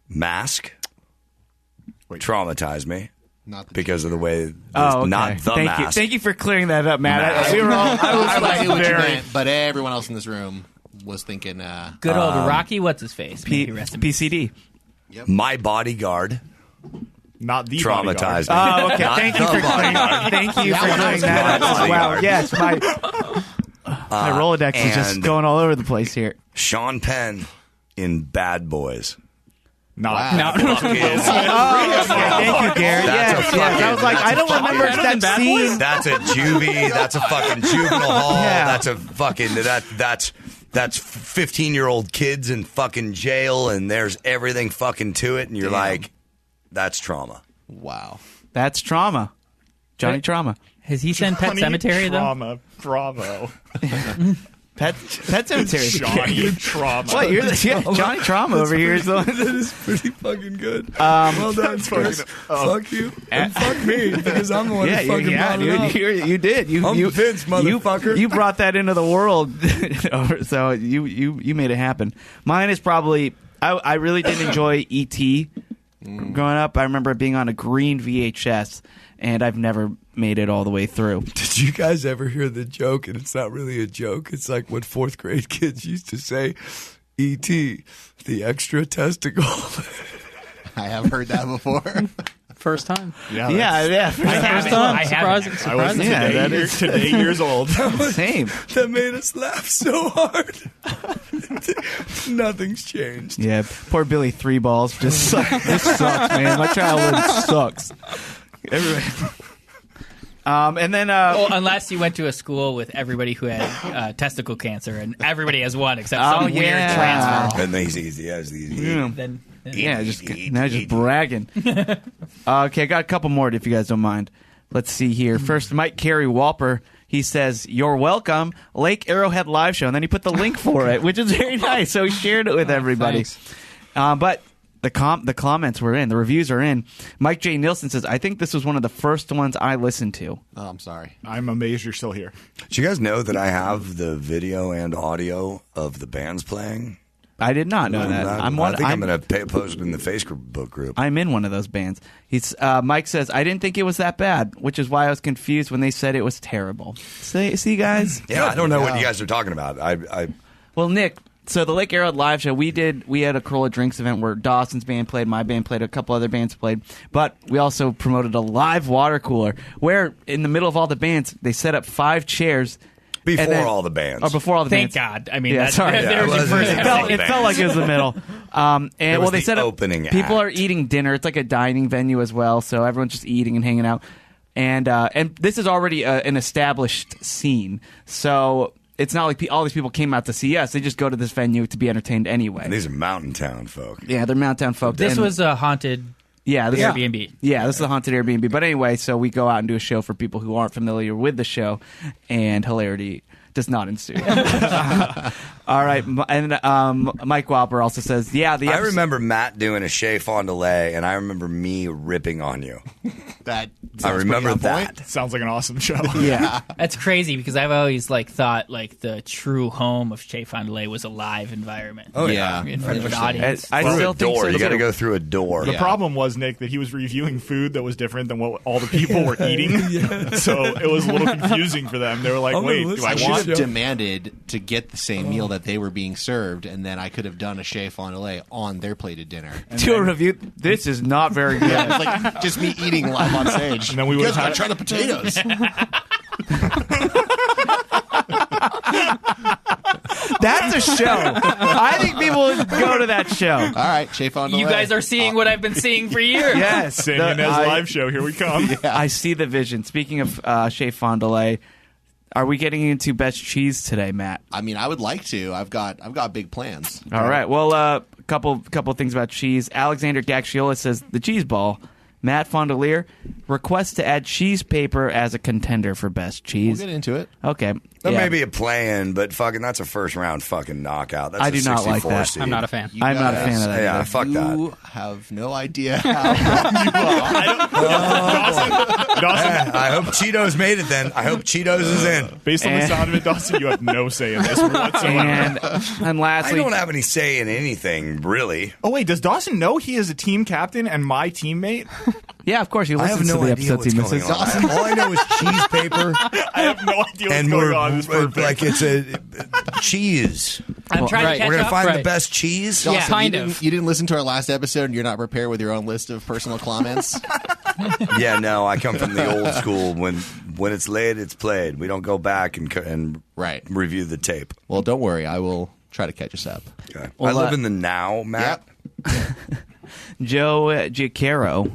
Mask, traumatized me. Because of the way, not the Thank mask. you. Thank you for clearing that up, Matt. I knew what you meant, but everyone else in this room was thinking. Good old Rocky, what's his face? PCD. Yep. My Bodyguard. Not the traumatized me. Oh, okay. Thank you for clearing that up. Wow. Yes, my Rolodex is just going all over the place here. Sean Penn in Bad Boys. Not No. Thank you, Gary. Yes. I was like, I don't remember that scene. That's a juvie. That's a fucking juvenile hall. Yeah. That's a fucking that's 15-year-old kids in fucking jail, and there's everything fucking to it, and you're like, that's trauma. Wow, that's trauma. Johnny Trauma. Has he sent Pet Cemetery Trauma. Bravo. Pet Cemetery. Johnny Trauma. What? You're Johnny Trauma over here. That is pretty fucking good. Well done, Chris. Fuck you and fuck me because I'm the one who fucking brought it up. You did. I'm Vince, motherfucker. You brought that into the world, so you made it happen. Mine is probably. I really did enjoy E.T. growing up. I remember it being on a green VHS, and I've never made it all the way through. Did you guys ever hear the joke? And it's not really a joke. It's like what fourth grade kids used to say, E.T., the extra testicle. I have heard that before. First time. Yeah. First time. Surprising. I was today years old. Same. That made us laugh so hard. Nothing's changed. Yeah, poor Billy Three Balls just sucks. This sucks, man. My childhood sucks. Everybody. And then, unless you went to a school with everybody who had testicle cancer, and everybody has one except some weird transfer. And he's easy. Then just bragging. Okay, I got a couple more if you guys don't mind. Let's see here. First, Mike Carey Walper. He says, "You're welcome, Lake Arrowhead live show," and then he put the link for it, which is very nice. So he shared it with everybody. But the comments were in, the reviews are in. Mike J. Nielsen says, "I think this was one of the first ones I listened to." Oh, I'm sorry. I'm amazed you're still here. Do you guys know that I have the video and audio of the bands playing? I did not know that. I'm going to post it in the Facebook group. I'm in one of those bands. Mike says, "I didn't think it was that bad, which is why I was confused when they said it was terrible." See guys? Yeah, I don't know what you guys are talking about. Well, Nick, so the Lake Arrowhead live show, we had a Corolla Drinks event where Dawson's band played, my band played, a couple other bands played, but we also promoted a live water cooler where in the middle of all the bands, they set up 5 chairs. Before all the bands. Or before all the Thank bands. God. I mean, yeah, sorry. It felt like it was the middle. They set up opening people act. are eating dinner. It's like a dining venue as well, so everyone's just eating and hanging out. And this is already an established scene, so it's not like all these people came out to see us. They just go to this venue to be entertained anyway. And these are mountain town folk. Yeah, they're mountain town folk. This was a haunted Airbnb. Yeah, this is a haunted Airbnb. But anyway, so we go out and do a show for people who aren't familiar with the show, and hilarity does not ensue. All right, and Mike Walper also says, "Yeah, I remember Matt doing a Chez Fondiler, and I remember me ripping on you. I remember that. Sounds like an awesome show. Yeah, that's crazy because I've always thought the true home of Chez Fondiler was a live environment. Oh yeah, in front of an audience. I still think so. You got to go through a door. The problem was, Nick, that he was reviewing food that was different than what all the people were eating. So it was a little confusing for them. They were like, "Wait, do I want?" Demanded to get the same meal that they were being served, and then I could have done a Chez Fondiler on their plated dinner. To a review, this is not very good. It's like just me eating live on stage. And then we would try the potatoes. That's a show. I think people would go to that show. All right, Chez Fondiler. You guys are seeing what I've been seeing for years. Yes, San Ynez live show. Here we come. Yeah. I see the vision. Speaking of Chez Fondiler, are we getting into best cheese today, Matt? I mean, I would like to. I've got big plans. All right. Well, a couple things about cheese. Alexander Gaxiola says the cheese ball. Matt Fondiler requests to add cheese paper as a contender for best cheese. We'll get into it. Okay. That may be a play-in, but fucking that's a first-round fucking knockout. That's I do not like that. Seed. I'm not a fan. I'm not a fan of that. Yeah, either. fuck that. You have no idea how wrong you are. Dawson, I hope Cheetos made it then. I hope Cheetos is in. based on the sound of it, Dawson, you have no say in this whatsoever. And lastly, I don't have any say in anything, really. Oh, wait, does Dawson know he is a team captain and my teammate? yeah, of course, he I have listens no to the idea episodes he what's going misses. on. All I know is cheese paper. I have no idea what's And going on. It's perfect. like it's a cheese. I'm trying to catch We're gonna up. find the best cheese. Yeah, Dawson, kind you of. You didn't listen to our last episode, and you're not prepared with your own list of personal comments. Yeah, no, I come from the old school. When it's laid, it's played. We don't go back and Right. review the tape. Well, don't worry. I will try to catch us up. Okay. Well, I live in the now, Matt. Joe Giacchero.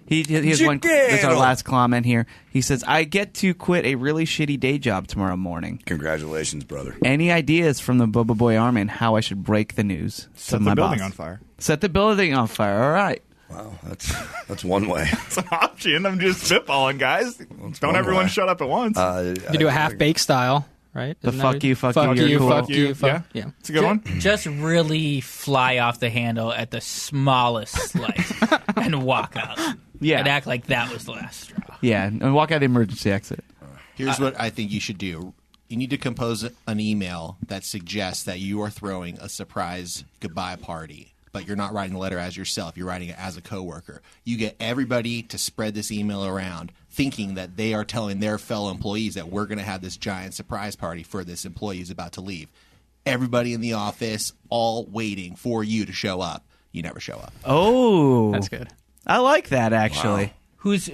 He has one. That's our last comment here. He says, "I get to quit a really shitty day job tomorrow morning. Congratulations, brother. Any ideas from the Bubba Boy Army on how I should break the news Set to my the building boss? on fire. Set the building on fire. All right. Wow, that's one way. It's an option. I'm just spitballing, guys. Don't one everyone way. shut up at once. You do a half-baked style, right? The Isn't fuck that- you, fuck fuck you, you're cool. fuck you, fuck Yeah. yeah. It's a good one. Just really fly off the handle at the smallest slice and walk out. Yeah. And act like that was the last straw. Yeah, and walk out the emergency exit. Here's what I think you should do. You need to compose an email that suggests that you are throwing a surprise goodbye party, but you're not writing the letter as yourself. You're writing it as a coworker. You get everybody to spread this email around, thinking that they are telling their fellow employees that we're going to have this giant surprise party for this employee who's about to leave. Everybody in the office all waiting for you to show up. You never show up. Oh, That's good. I like that actually. Who's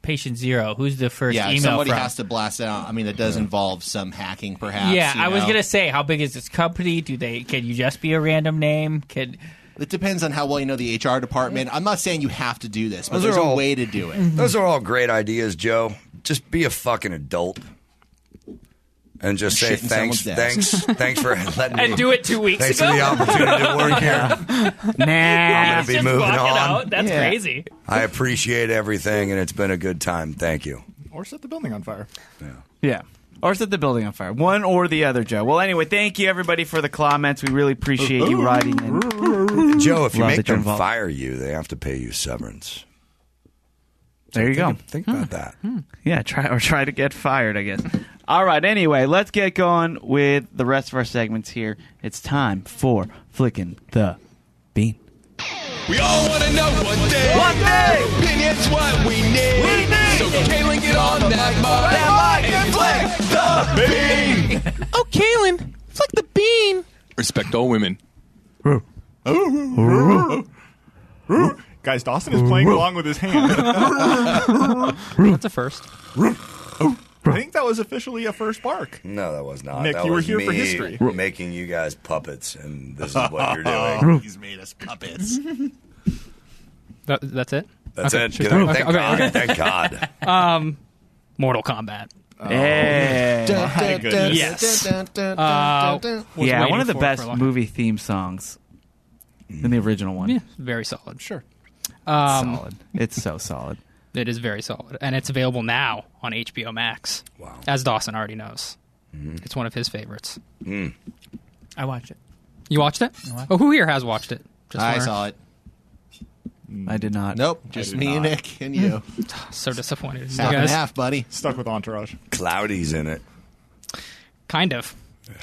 patient zero? Who's the first Yeah, email somebody from? has to blast it out. I mean, it does involve some hacking, perhaps. Yeah, you I was know? gonna say, how big is this company? Can you just be a random name? It depends on how well you know the HR department. I'm not saying you have to do this, but Those there's are a all- way to do it. Those are all great ideas, Joe. Just be a fucking adult. And just say Shit in thanks for letting me. And do it 2 weeks Thanks ago. for the opportunity to work here. Nah. I'm gonna be Just moving walk it on. out. That's Yeah. crazy. I appreciate everything, and it's been a good time. Thank you. Or set the building on fire. Yeah. Or set the building on fire. One or the other, Joe. Well, anyway, thank you, everybody, for the comments. We really appreciate you writing in. Joe, if you Love make that you're them involved. fire you, they have to pay you severance. There you go. Think about that. Yeah, try to get fired, I guess. All right, anyway, let's get going with the rest of our segments here. It's time for Flicking the Bean. We all want to know what day. Opinions what we need. So Caelan, get on that mic and flick the bean. Oh, Caelan, flick the bean. Respect all women. Guys, Dawson is playing along with his hand. That's a first. I think that was officially a first bark. No, that was not. Nick, that you were was here me for history. Making you guys puppets, and this is what you're doing. He's made us puppets. That's it? That's Okay, it. sure. Thank Okay, God. okay. Thank God. Mortal Kombat. Hey. My goodness. Yes. Yeah, waiting one of the for it best for a long movie theme songs in the original one. Yeah, very solid. Sure. Solid. It's so solid. It is very solid. And it's available now on HBO Max. Wow. As Dawson already knows. It's one of his favorites. I watched it. You watched it? Oh, who here has watched it? Just I wondering. saw it. I did not. Nope, just did me and not. Nick and you. So disappointed. in you Half and guys. half, buddy. Stuck with Entourage. Cloudy's in it. Kind of.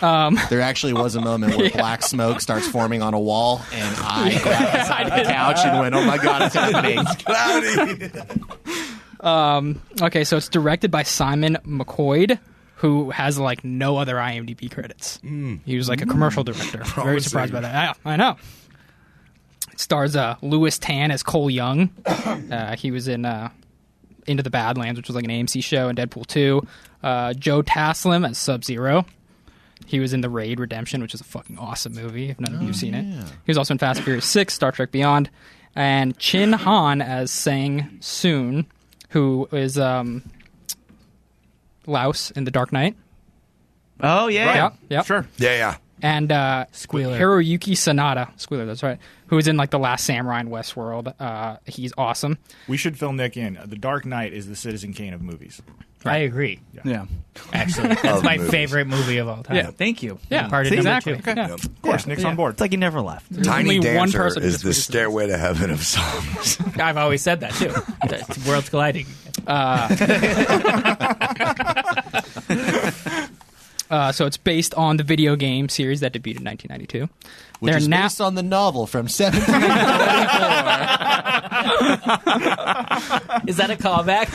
There actually was a moment where black smoke starts forming on a wall, and I grabbed the side of the couch and went, "Oh my god, it's happening!" Cloudy. Okay, so it's directed by Simon McCoy, who has like no other IMDb credits. He was like a commercial director. Very surprised by that. Yeah, I know. It stars Louis Tan as Cole Young. He was in Into the Badlands, which was like an AMC show, and Deadpool 2. Joe Taslim as Sub-Zero. He was in The Raid Redemption, which is a fucking awesome movie, if none of you have seen it. He was also in Fast and Furious 6, Star Trek Beyond. And Chin Han as Sang Soon, who is Laos in The Dark Knight. Oh, yeah. Yeah. Sure. Yeah. And Squealer. Hiroyuki Sanada, Squealer, that's right, who is in like The Last Samurai and Westworld. He's awesome. We should fill Nick in. The Dark Knight is the Citizen Kane of movies. I agree. Yeah. Actually, that's my favorite movie of all time. Yeah. Thank you. Yeah, Part of exactly. number 2. Yeah. Of course, Nick's on board. It's like he never left. Tiny only one Dancer person who is the disagrees with stairway to heaven of songs. I've always said that too. The worlds colliding. So it's based on the video game series that debuted in 1992. Which is based on the novel from 1794. Is that a callback?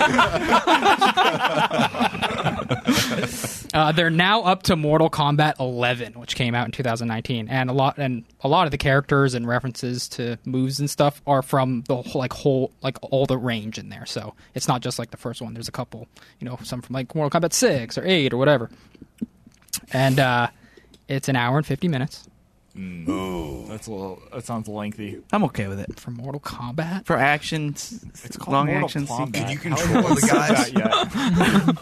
They're now up to Mortal Kombat 11, which came out in 2019, and a lot of the characters and references to moves and stuff are from the whole all the range in there. So it's not just like the first one. There's a couple, some from like Mortal Kombat 6 or 8 or whatever. And it's an hour and 50 minutes. Ooh, that sounds lengthy. I'm okay with it. For Mortal Kombat? For actions, It's called long Mortal action Kombat. Can you How control have the guys? that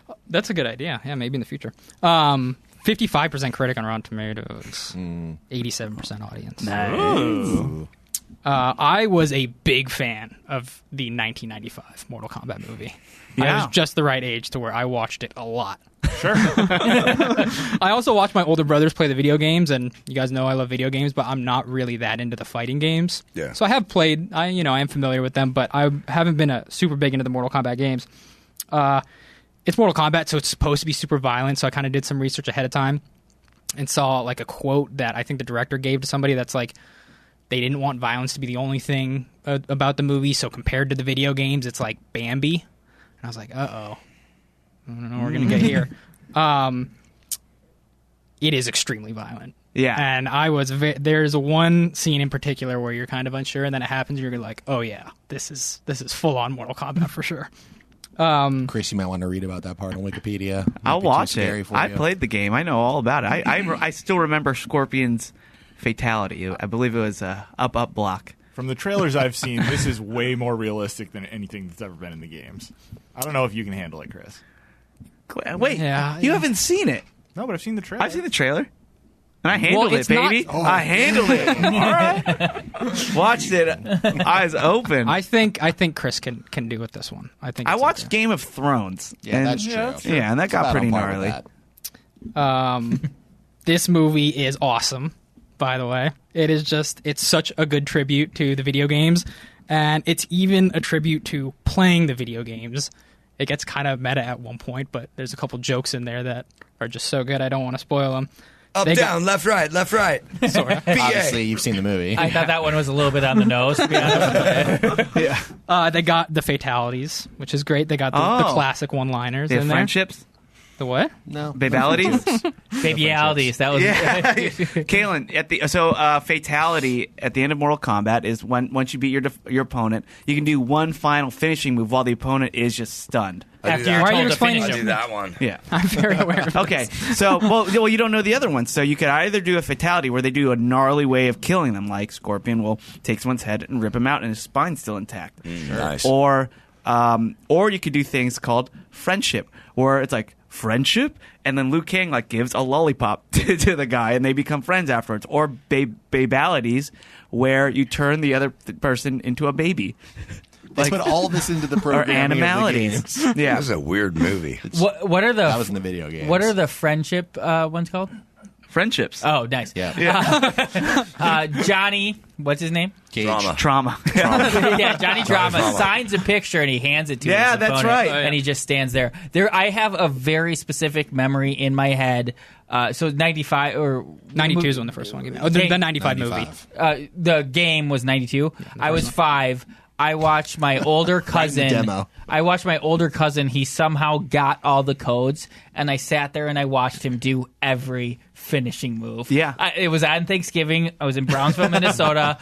yet? That's a good idea. Yeah, maybe in the future. 55% critic on Rotten Tomatoes. 87% audience. Nice. I was a big fan of the 1995 Mortal Kombat movie. I Yeah. was just the right age to where I watched it a lot. Sure. I also watched my older brothers play the video games, and you guys know I love video games, but I'm not really that into the fighting games. Yeah. So I have played, I am familiar with them, but I haven't been super big into the Mortal Kombat games. It's Mortal Kombat, so it's supposed to be super violent, so I kind of did some research ahead of time and saw like a quote that I think the director gave to somebody that's like, they didn't want violence to be the only thing about the movie, so compared to the video games, it's like Bambi. And I was like, uh-oh. I don't know what we're going to get here. It is extremely violent. Yeah. And there's one scene in particular where you're kind of unsure, and then it happens, and you're like, oh yeah, this is full-on Mortal Kombat for sure. Chris, you might want to read about that part on Wikipedia. I'll watch it. For I you. played the game. I know all about it. I still remember Scorpion's fatality. I believe it was a up block. From the trailers I've seen, this is way more realistic than anything that's ever been in the games. I don't know if you can handle it, Chris. Wait, you haven't seen it? No, but I've seen the trailer. I've seen the trailer. And I handled it, baby. I handled it. All right. Watched it, eyes open. I think Chris can do with this one. I watched Game of Thrones. Yeah, that's true. Yeah, and that got pretty gnarly. This movie is awesome, by the way. It's such a good tribute to the video games, and it's even a tribute to playing the video games. It gets kind of meta at one point, but there's a couple jokes in there that are just so good I don't want to spoil them. Up, down, left, right, left, right. Sorry. Obviously, you've seen the movie. I thought that one was a little bit on the nose, to be honest. Yeah. They got the fatalities, which is great. They got the classic one-liners They have in there. friendships? The what? No. Babalities? Babyalities. That was Caelan, fatality at the end of Mortal Kombat is once you beat your opponent, you can do one final finishing move while the opponent is just stunned. after you're Why are you told to explaining finish I them. do that one. Yeah. I'm very aware of Okay, this. so well, you don't know the other ones. So you could either do a fatality where they do a gnarly way of killing them, like Scorpion will take someone's head and rip him out, and his spine's still intact. Nice. Or you could do things called friendship, where it's like friendship, and then Liu Kang gives a lollipop to the guy, and they become friends afterwards. Or babalities, where you turn the other person into a baby. Let's put all this into the Or program. animalities. Yeah. This is a weird movie. What are the? That was in the video game. What are the friendship ones called? Friendships. Oh, nice. Yeah. Johnny, what's his name? Cage. Trauma. Yeah, Johnny Drama signs a picture and he hands it to his that's opponent, right. and he just stands there. I have a very specific memory in my head. So 95 or 92 is when the first one came out. Oh, the 95 movie. The game was 92. I was 5. I watched my older cousin. demo. I watched my older cousin. He somehow got all the codes, and I sat there and I watched him do every finishing move. Yeah. It was on Thanksgiving. I was in Brownsville, Minnesota.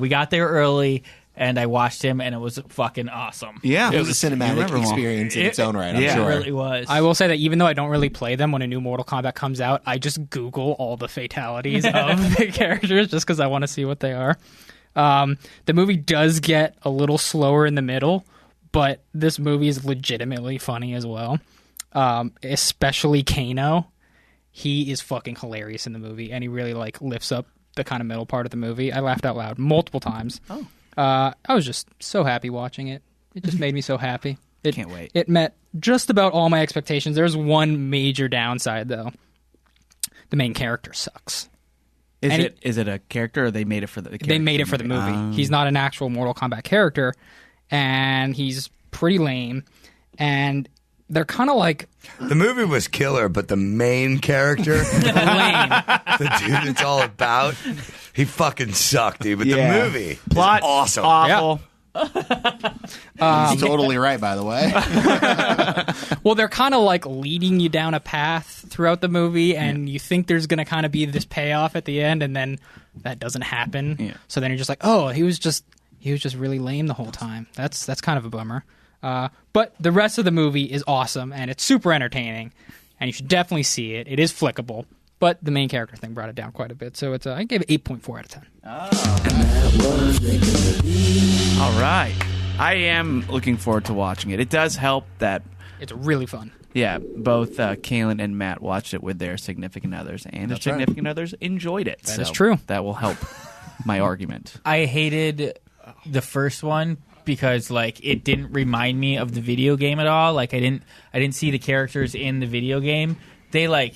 We got there early, and I watched him, and it was fucking awesome. Yeah. It was a cinematic experience in its own right, I'm It sure. really was. I will say that even though I don't really play them when a new Mortal Kombat comes out, I just Google all the fatalities of the characters just because I want to see what they are. The movie does get a little slower in the middle, but this movie is legitimately funny as well. Especially Kano. he is fucking hilarious in the movie, and he really like lifts up the kind of middle part of the movie. I laughed out loud multiple times. I was just so happy watching it. It just made me so happy. Can't wait. It met just about all my expectations. There's one major downside, though. The main character sucks. Is it a character, or they made it for the character? They made it for the movie. He's not an actual Mortal Kombat character, and he's pretty lame. And they're kind of like... The movie was killer, but the main character, the dude it's all about, he fucking sucked, dude. But the movie plot is awesome. Awful. He's totally right, by the way. Well, they're kind of like leading you down a path throughout the movie, and you think there's going to kind of be this payoff at the end, and then that doesn't happen. Yeah. So then you're just like, oh, he was just really lame the whole time. That's kind of a bummer. But the rest of the movie is awesome, and it's super entertaining, and you should definitely see it. It is flickable, but the main character thing brought it down quite a bit. So it's I gave it 8.4 out of 10. All right. I am looking forward to watching it. It does help that... It's really fun. Yeah, both Caelan and Matt watched it with their significant others, and their significant others enjoyed it. That is true. That will help my argument. I hated the first one because like it didn't remind me of the video game at all. Like I didn't see the characters in the video game. They like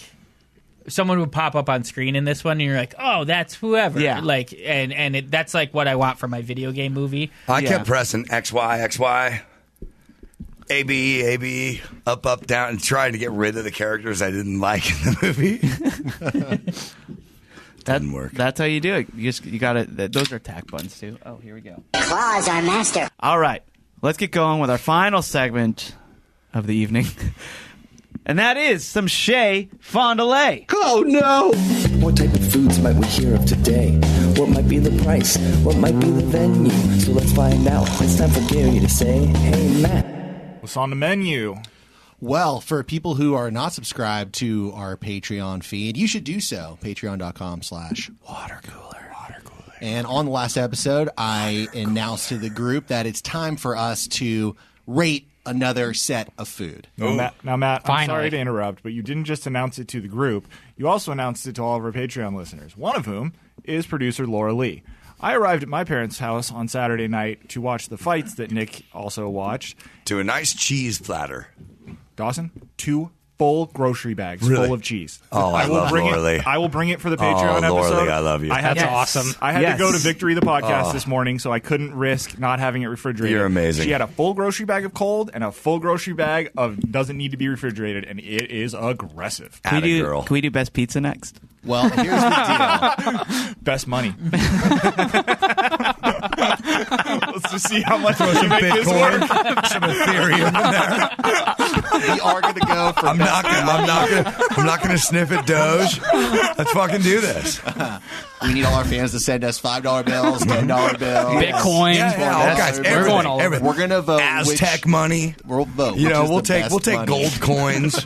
someone would pop up on screen in this one, and you're like, oh, that's whoever. Yeah. Like and that's like what I want for my video game movie. I kept pressing XY, AB, up, down, and trying to get rid of the characters I didn't like in the movie. Didn't work. That's how you do it. You got to. Those are tack buns too. Oh, here we go. Claws are master. All right, let's get going with our final segment of the evening, and that is some Chez Fondiler. Oh no! What type of foods might we hear of today? What might be the price? What might be the venue? So let's find out. It's time for Gary to say, "Hey Matt, what's on the menu?" Well, for people who are not subscribed to our Patreon feed, you should do so. Patreon.com/Watercooler. And on the last episode, I announced to the group that it's time for us to rate another set of food. Now, Matt, I'm sorry to interrupt, but you didn't just announce it to the group. You also announced it to all of our Patreon listeners, one of whom is producer Laura Lee. I arrived at my parents' house on Saturday night to watch the fights that Nick also watched. To a nice cheese platter. Dawson, 2 full grocery bags full of cheese. Oh, I love Laura Lee. I will bring it for the Patreon episode. Laura Lee, I love you. That's awesome. I had to go to Victory the podcast this morning, so I couldn't risk not having it refrigerated. You're amazing. She had a full grocery bag of cold and a full grocery bag of doesn't need to be refrigerated, and it is aggressive. Can we do best pizza next? Well, here's the deal. Best money. Let's just see how much we can make this work. Some Ethereum in there. We are going to go for. I'm not going to sniff at Doge. Let's fucking do this. We need all our fans to send us $5 bills, $10 bills, Bitcoin. Yeah, guys, everything. We're going to vote Aztec money. We'll vote. We'll take gold coins.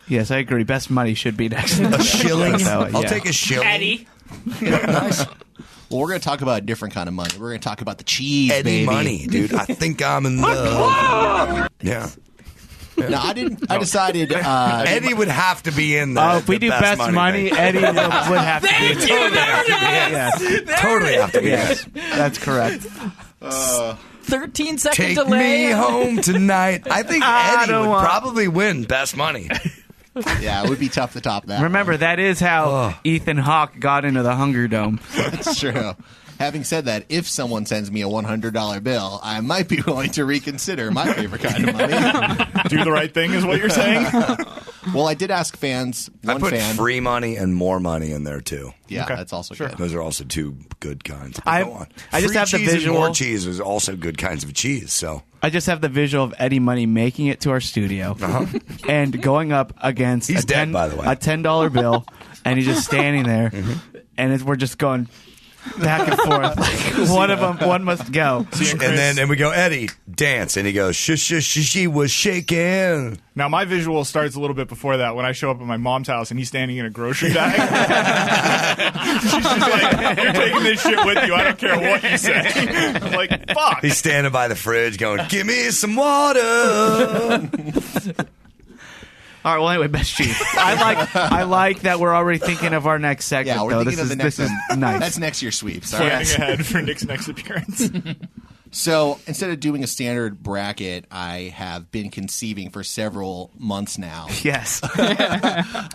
Yes, I agree. Best money should be next. A shilling. I'll take a shilling. Eddie. Nice. Well, we're going to talk about a different kind of money. We're going to talk about the cheese, Eddie baby. money, dude. I think I'm in love. Yeah. No, I decided Eddie would have to be in there. If we do best money, Eddie would have to be in Totally have to be. Yes, that's correct. 13-second Take delay. me home tonight. I think Eddie would probably win best money. Yeah, it would be tough to top that. Remember, that is how Ethan Hawke got into the Hunger Dome. That's true. Having said that, if someone sends me a $100 bill, I might be willing to reconsider my favorite kind of money. Do the right thing is what you're saying? Well, I did ask fans. I put free money and more money in there, too. Yeah, that's also good. Those are also 2 good kinds. I just have the cheese visual. And more cheese is also good kinds of cheese, so... I just have the visual of Eddie Money making it to our studio and going up against He's dead, by the way. a $10 bill, and he's just standing there, and we're just going back and forth. Like, one must go. And then we go, Eddie, dance. And he goes, she was shaking. Now, my visual starts a little bit before that when I show up at my mom's house and he's standing in a grocery bag. She's just like, you're taking this shit with you. I don't care what you say. I'm like, fuck. He's standing by the fridge going, give me some water. All right. Well, anyway, best cheese. I like that we're already thinking of our next segment. Yeah, we're though. thinking of the next This is one. nice. That's next year's sweeps. All Planning right. ahead for Nick's next appearance. So instead of doing a standard bracket, I have been conceiving for several months now Yes.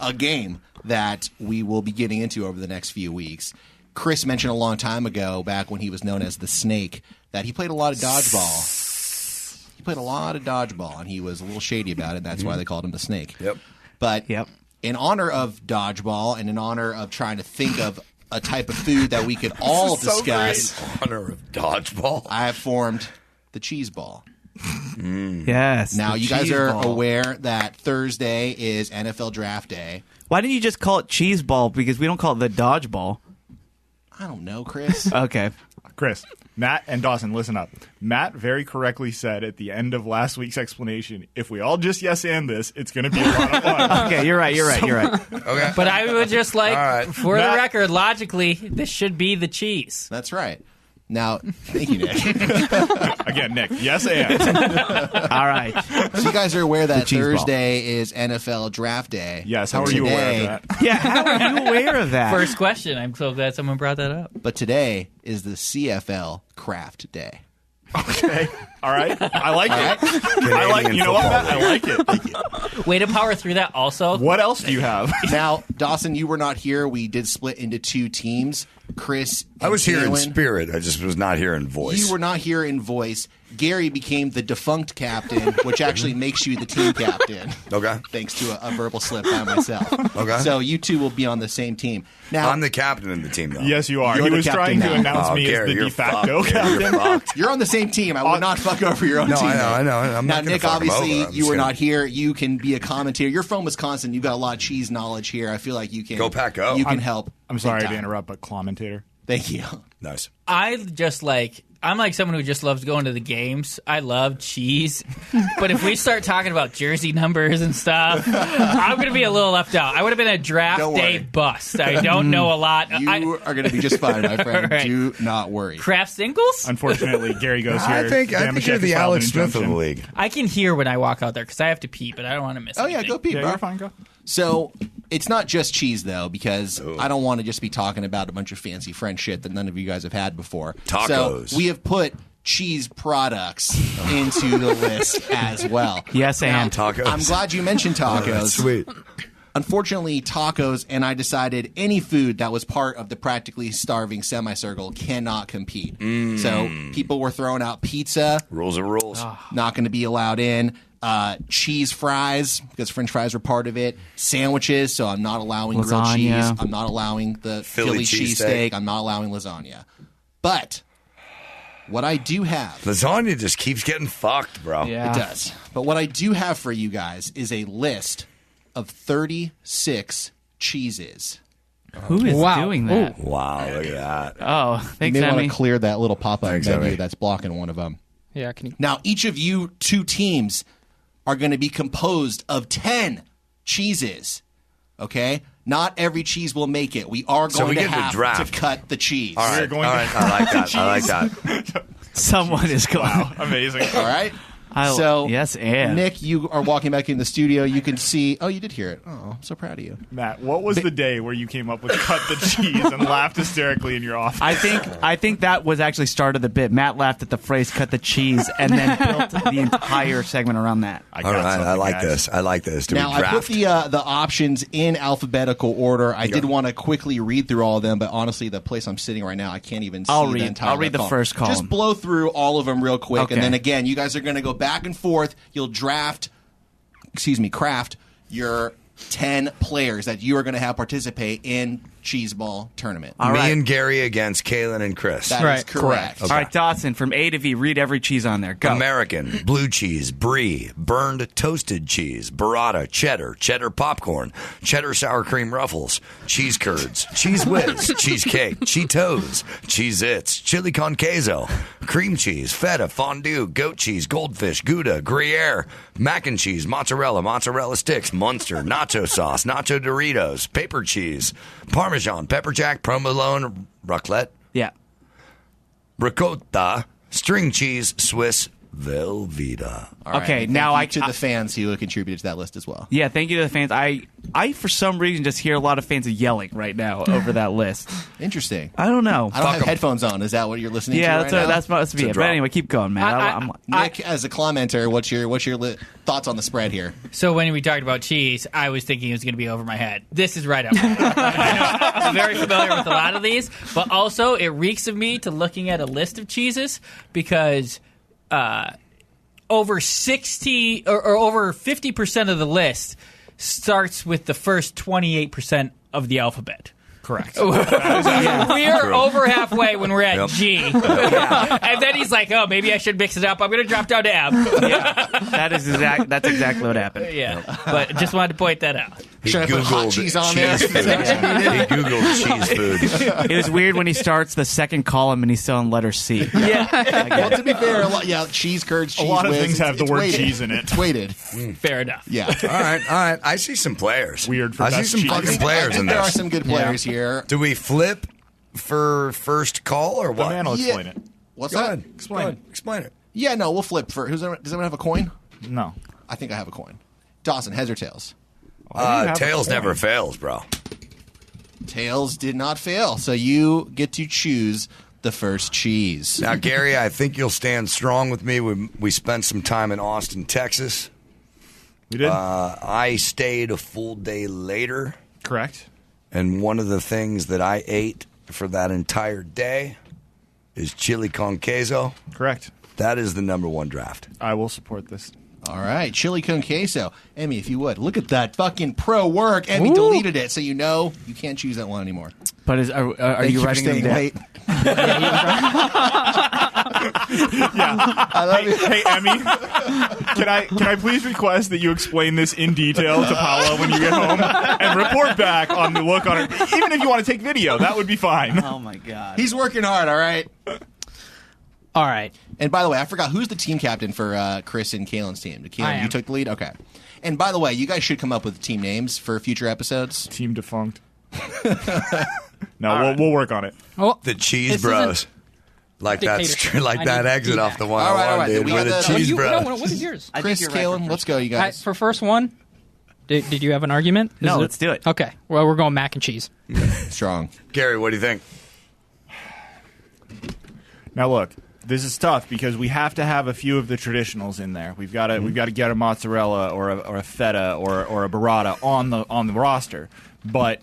a game that we will be getting into over the next few weeks. Chris mentioned a long time ago, back when he was known as the Snake, that he played a lot of dodgeball. He played a lot of dodgeball, and he was a little shady about it. That's why they called him the Snake. Yep. But in honor of dodgeball and in honor of trying to think of a type of food that we could all discuss, In honor of dodgeball. I have formed the cheese ball. Yes. Now, the you guys cheese are ball. aware that Thursday is NFL Draft Day. Why didn't you just call it cheese ball? Because we don't call it the dodgeball. I don't know, Chris. Okay. Chris, Matt, and Dawson, listen up. Matt very correctly said at the end of last week's explanation, if we all just yes and this, it's going to be a lot of fun. Okay, you're right. Okay. But I would just like, All right. for Matt- the record, logically, this should be the cheese. That's right. Now, thank you, Nick. Again, Nick, yes and. All right. So you guys are aware that cheese ball. Thursday is NFL Draft Day. Yes, how are you aware of that? Yeah, how are you aware of that? First question. I'm so glad someone brought that up. But today is the CFL Craft Day. Okay. All right. I like it. I like. You know what, Matt? I like it. Way to power through that also. What else do you have? Now, Dawson, you were not here. We did split into two teams. Chris and I was here in Caelan, spirit. I just was not here in voice. You were not here in voice. Gary became the defunct captain, which actually makes you the team captain. Okay. Thanks to a verbal slip by myself. Okay. So you two will be on the same team. Now, I'm the captain of the team, though. Yes, you are. You're He the was captain trying to now. announce me Gary, as the you're de facto fucked. Gary, captain. You're fucked. you're on the same team. I will not fuck over your own No, team. I know. I'm Now, not gonna Nick, fuck him obviously, over. I'm you just were gonna- not here. You can be a commentator. You're from Wisconsin. You've got a lot of cheese knowledge here. I feel like you can Go Pack Go. You can help. I'm big sorry to time. interrupt, but commentator. Thank you. Nice. I'm like someone who just loves going to the games. I love cheese. But if we start talking about jersey numbers and stuff, I'm going to be a little left out. I would have been a draft Don't day worry. bust. I don't know a lot. You are going to be just fine, my friend. Right. Do not worry. Craft singles? Unfortunately, Gary goes here. I think you're Damashek the has filed Alex an Smith of the injunction. league. I can hear when I walk out there because I have to pee, but I don't want to miss Oh, yeah, anything. go pee, Yeah, bro. you're fine. Go. So it's not just cheese, though, because I don't want to just be talking about a bunch of fancy French shit that none of you guys have had before. Tacos. So we have put cheese products into the list as well. Yes, and Tacos. I'm glad you mentioned tacos. That's sweet. Unfortunately, tacos, and I decided any food that was part of the practically starving semicircle cannot compete. So people were throwing out pizza, Rules are rules. not going to be allowed in. Cheese fries, because French fries were part of it. Sandwiches, so I'm not allowing grilled Lasagna. cheese. I'm not allowing the Philly Philly cheesesteak. cheesesteak. I'm not allowing lasagna. But what I do have, Lasagna just keeps getting fucked, bro. Yeah. it does. But what I do have for you guys is a list of 36 cheeses. Who is Wow. doing that? Wow, look at that. Oh, You thanks, may want Emmy. to clear that little pop-up Thanks, menu Emmy. that's blocking one of them. Yeah, can you? Now, each of you two teams are going to be composed of 10 cheeses. Okay? Not every cheese will make it. We are So going we to get to have to draft. cut the cheese. All right, We're going all to- right. I like that. I like that. Someone is going. Wow, amazing. All right? So, yes, and Nick, you are walking back in the studio. You can see. Oh, you did hear it. Oh, I'm so proud of you. Matt, what was the day where you came up with cut the cheese and laughed hysterically in your office? I think that was actually started the bit. Matt laughed at the phrase "cut the cheese" and then built the entire segment around that. I All got right, I something, like guys. this. I like this. Do Now, we I put draft? the options in alphabetical order. I did want to quickly read through all of them, but honestly, the place I'm sitting right now, I can't even see I'll the read. entire I'll read the column. first column. Just blow through all of them real quick, Okay. and then again, you guys are going to go back and forth. You'll craft your 10 players that you are going to have participate in Cheese Ball tournament. All Me right. and Gary against Caelan and Chris. That is Right. correct. All right, Dawson, from A to V, read every cheese on there. Go. American, blue cheese, brie, burned toasted cheese, burrata, cheddar popcorn, cheddar sour cream ruffles, cheese curds, cheese whiz, cheesecake, Cheetos, Cheez-Its, chili con queso, cream cheese, feta, fondue, goat cheese, goldfish, Gouda, Gruyere, mac and cheese, mozzarella sticks, Munster, nacho sauce, nacho Doritos, paper cheese, Parmesan, pepper jack, provolone, raclette, Yeah. ricotta, string cheese, Swiss, Velveeta. All right. Okay, And now thank you to the fans who contributed to that list as well. Yeah, thank you to the fans. I for some reason just hear a lot of fans yelling right now over that list. Interesting. I don't know. I don't have headphones on. Is that what you're listening to right now? That's supposed to be it. But anyway, keep going, man. Nick, as a commenter, what's your thoughts on the spread here? So when we talked about cheese, I was thinking it was going to be over my head. This is right up. I'm very familiar with a lot of these, but also it reeks of me to looking at a list of cheeses because over 60 or over 50% of the list starts with the first 28% of the alphabet. Correct. We are over halfway when we're at G. And then he's like, oh, maybe I should mix it up. I'm going to drop down to M. That's exactly what happened. Yeah. But just wanted to point that out. Should I put hot cheese on there? He Googled cheese food. It was weird when he starts the second column and he's still on letter C. Well, to be fair, cheese curds, cheese a lot of whiz, things have the word weighted. cheese in it. It's weighted. Fair enough. Yeah. All right. I see some players. Weird for I see best some cheese. fucking players in There this. are some good players here. Do we flip for first call or The what? man will explain it. What's Go that? ahead. Explain it. Yeah, no, we'll flip for. Does anyone have a coin? No. I think I have a coin. Dawson, heads or tails? Tails never fails, bro. Tails did not fail, so you get to choose the first cheese. Now, Gary, I think you'll stand strong with me. We spent some time in Austin, Texas. We did? I stayed a full day later. Correct. And one of the things that I ate for that entire day is chili con queso. Correct. That is the number one draft. I will support this. All right, chili con queso. Emmy, if you would, look at that fucking pro work. Emmy deleted it, so you know you can't choose that one anymore. But are you writing them down? Late. I love you. Hey, Emmy, can I please request that you explain this in detail to Paula when you get home and report back on the look on her? Even if you want to take video, that would be fine. Oh my god, he's working hard. All right. All right. And by the way, I forgot who's the team captain for Chris and Caelan's team. Caelan, you took the lead. Okay. And by the way, you guys should come up with team names for future episodes. Team defunct. No, we'll work on it. Oh, The Cheese Bros. Like that exit off the 101, all right. dude. We're the Cheese Bros. What is yours? Chris, Caelan, let's go, you guys. For first one, did you have an argument? No, let's do it. Okay. Well, we're going mac and cheese. Strong. Gary, what do you think? Now look, this is tough because we have to have a few of the traditionals in there. We've got to get a mozzarella or a feta or a burrata on the roster. But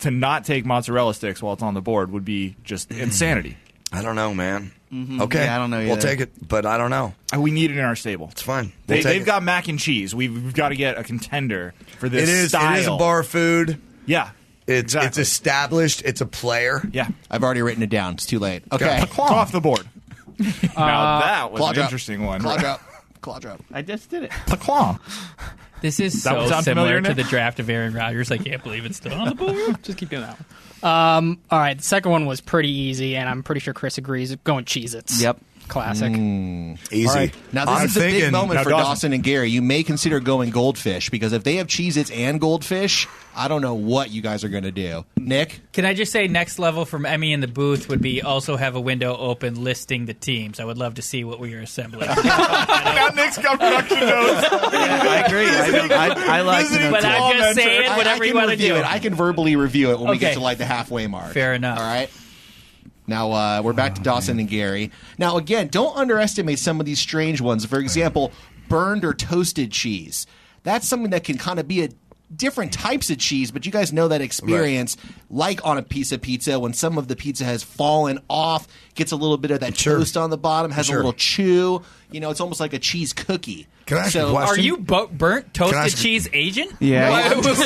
to not take mozzarella sticks while it's on the board would be just insanity. I don't know, man. Mm-hmm. Okay, yeah, I don't know either. We'll take it, but I don't know. We need it in our stable. It's fine. They've got mac and cheese. We've got to get a contender for this style. It is a bar food. Yeah. It's established. It's a player. Yeah. I've already written it down. It's too late. Okay. It's off the board. Now that was an drop. interesting one. Claw drop. Claw drop. I just did it. The claw. This is That was so unfamiliar, similar to Nick? the draft of Aaron Rodgers. I can't believe it's still on the board. Just keep doing that one. All right. The second one was pretty easy, and I'm pretty sure Chris agrees. Going Cheez-Its. Yep. Classic. Easy. All right. Now, this I'm is a big thinking- moment Now, for Dawson. Dawson and Gary. You may consider going Goldfish, because if they have Cheez-Its and Goldfish, I don't know what you guys are going to do. Nick? Can I just say next level from Emmy in the booth would be also have a window open listing the teams. I would love to see what we are assembling. Now Nick's got production notes. I agree. I like to know But too. I'm just saying, whatever I you can want to review do. it. I can verbally review it when we get Okay. to like the halfway mark. Fair enough. All right. Now, we're back to Dawson and Gary. Now, again, don't underestimate some of these strange ones. For example, burned or toasted cheese. That's something that can kind of be a different types of cheese, but you guys know that experience, like on a piece of pizza, when some of the pizza has fallen off, gets a little bit of that toast on the bottom, has a little chew. You know, it's almost like a cheese cookie. Can I ask you a question? Are you burnt Can I toasted ask- cheese agent? Yeah. I'm just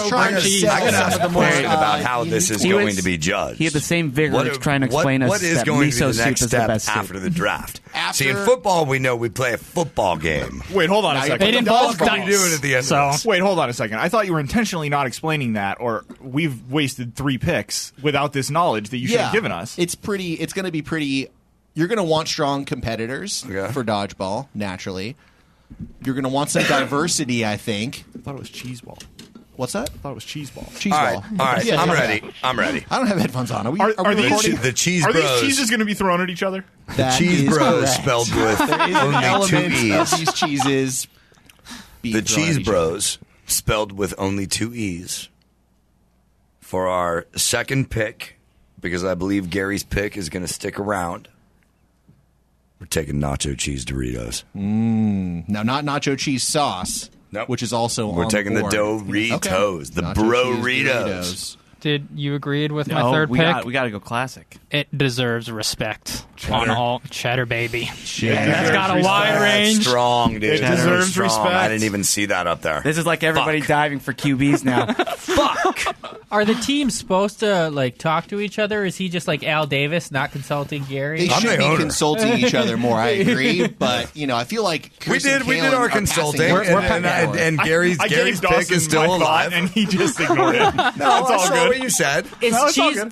trying to sell I can some ask of the a more question about how unique this is He going was- to be judged. He had the same vigor as trying to explain us what is that going to miso be the soup next is the step best soup. after the draft. After- See, in football, we know we play a football game. Wait, hold on a Now second. It involves What are we dice. doing at the end So- of this? Wait, hold on a second. I thought you were intentionally not explaining that, or we've wasted 3 picks without this knowledge that you should have given us. It's going to be pretty. You're going to want strong competitors for dodgeball, naturally. You're going to want some diversity, I think. I thought it was cheese ball. What's that? I thought it was cheese ball. Cheese All ball. right. Yeah, I'm yeah. ready. I'm ready. I don't have headphones on. Are we these The cheese Are bros. these cheeses going to be thrown at each other? That cheese is bros correct. spelled with There is an only 2 element E's. of these cheeses. The cheese bros spelled with only 2 E's. For our second pick, because I believe Gary's pick is going to stick around, we're taking nacho cheese Doritos. Now, not nacho cheese sauce, which is also We're on taking board. the Doritos, the Nacho Bro-Ritos. Did you agreed with my third pick? We got to go classic. It deserves respect. Cheddar. On all cheddar, baby. Cheddar. It's got a wide range. Strong, dude. It deserves Strong. respect. I didn't even see that up there. This is like everybody diving for QBs now. Are the teams supposed to like talk to each other? Or is he just like Al Davis, not consulting Gary? They should be consulting each other more. I agree, but I feel like Chris we and did Caelan our are consulting, passing and Gary's I gave pick Dawson is still my alive, thought, and he just ignored it. No, That's I all saw good. what you said.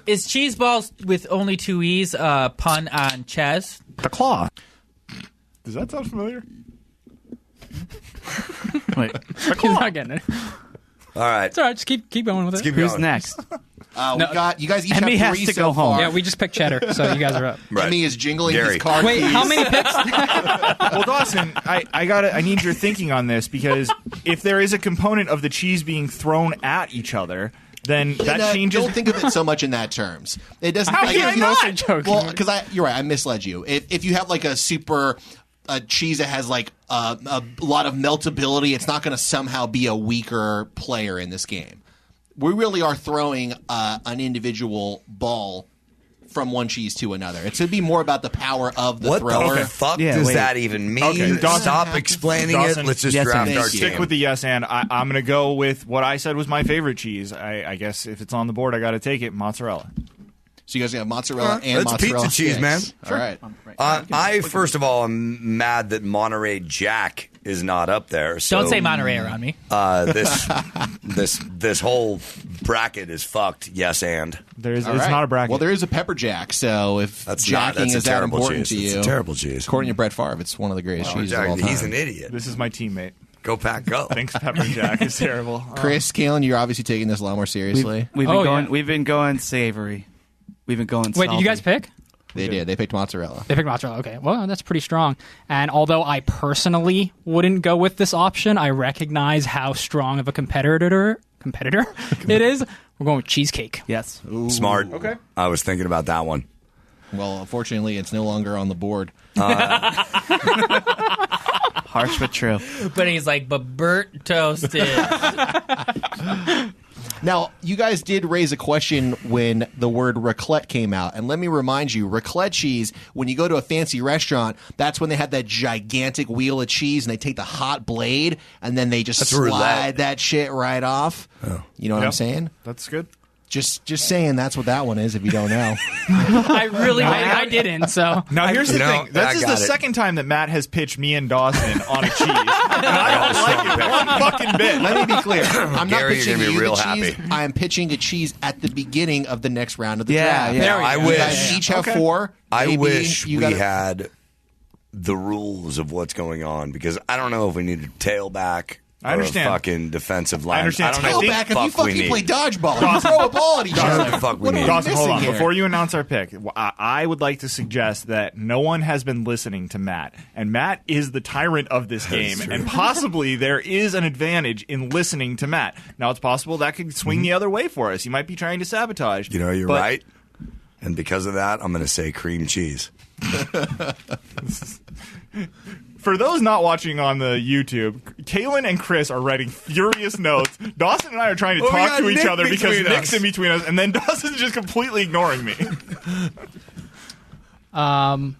Is cheese balls with only 2 E's pun on Ches? The claw. Does that sound familiar? Wait, He's not getting it. All right. It's all right. Just keep going with it. keep who's going. next? We got you guys each Emmy have has 3 to so go home. far. Yeah, we just picked cheddar, so you guys are up. Right. Emmy is jingling Gary. his card Wait, keys. how many picks? Well, Dawson, I need your thinking on this, because if there is a component of the cheese being thrown at each other, then that changes. Don't think of it so much in that terms. It doesn't. How like, can if I you- not? Joking. Well, because you're right. I misled you. If you have like a super cheese that has like a lot of meltability, it's not going to somehow be a weaker player in this game. We really are throwing an individual ball from one cheese to another. It's going to be more about the power of the What thrower. the fuck does that even mean? Okay, Dawson, Stop explaining Dawson, it. Let's just yes, draft and our Stick game. with the yes and. I'm going to go with what I said was my favorite cheese. I guess if it's on the board, I got to take it. Mozzarella. So you guys have mozzarella and That's mozzarella pizza cheese, sticks. man. All right. I first of all am mad that Monterey Jack is not up there. So, Don't say Monterey around me. This whole bracket is fucked. Yes, and It's All right. not a bracket. Well, there is a pepper jack. So if that's jacking a is that terrible important cheese. to you, It's a terrible cheese. according to Brett Favre, it's one of the greatest cheeses of all time. He's an idiot. This is my teammate. Go Pack, go. Thanks, Pepper Jack. Is terrible. Chris, Caelan, you're obviously taking this a lot more seriously. We've been going savory. We've been going. Wait, did you guys pick? They did. They picked mozzarella. They picked mozzarella. Okay, well, that's pretty strong. And although I personally wouldn't go with this option, I recognize how strong of a competitor it is. We're going with cheesecake. Yes. Smart. Okay. I was thinking about that one. Well, unfortunately, it's no longer on the board. Harsh but true. But he's like, but Bert toasted. Now, you guys did raise a question when the word raclette came out. And let me remind you, raclette cheese, when you go to a fancy restaurant, that's when they have that gigantic wheel of cheese and they take the hot blade and then they just That's slide roulette. that shit right off. Oh. You know what I'm saying? That's good. Just saying that's what that one is if you don't know. I didn't. So Now here's the thing. This I is the got it. second time that Matt has pitched me and Dawson on a cheese, and I don't like it one fucking bit. Let me be clear. I'm not Gary, you're pitching gonna be you real the cheese. happy. I am pitching a cheese at the beginning of the next round of the Yeah, draft. yeah. There we I go. You wish- guys each have Okay. 4. I Maybe wish you we gotta- had the rules of what's going on, because I don't know if we need a tailback. I understand. Or a fucking defensive line. I understand. don't know Tail what the back if you fuck we fucking need. play dodgeball. You Dawson. throw a ball at each Dawson, other. the fuck we What are need. we Dawson, hold on. missing here? Before you announce our pick, I would like to suggest that no one has been listening to Matt, and Matt is the tyrant of this game, and possibly there is an advantage in listening to Matt. Now, it's possible that could swing the other way for us. He might be trying to sabotage. You know, you're but- right. And because of that, I'm going to say cream cheese. For those not watching on the YouTube, Caelan and Chris are writing furious notes. Dawson and I are trying to Well, we talk got to each Nick other because between Nick's us. in between us, and then Dawson's just completely ignoring me.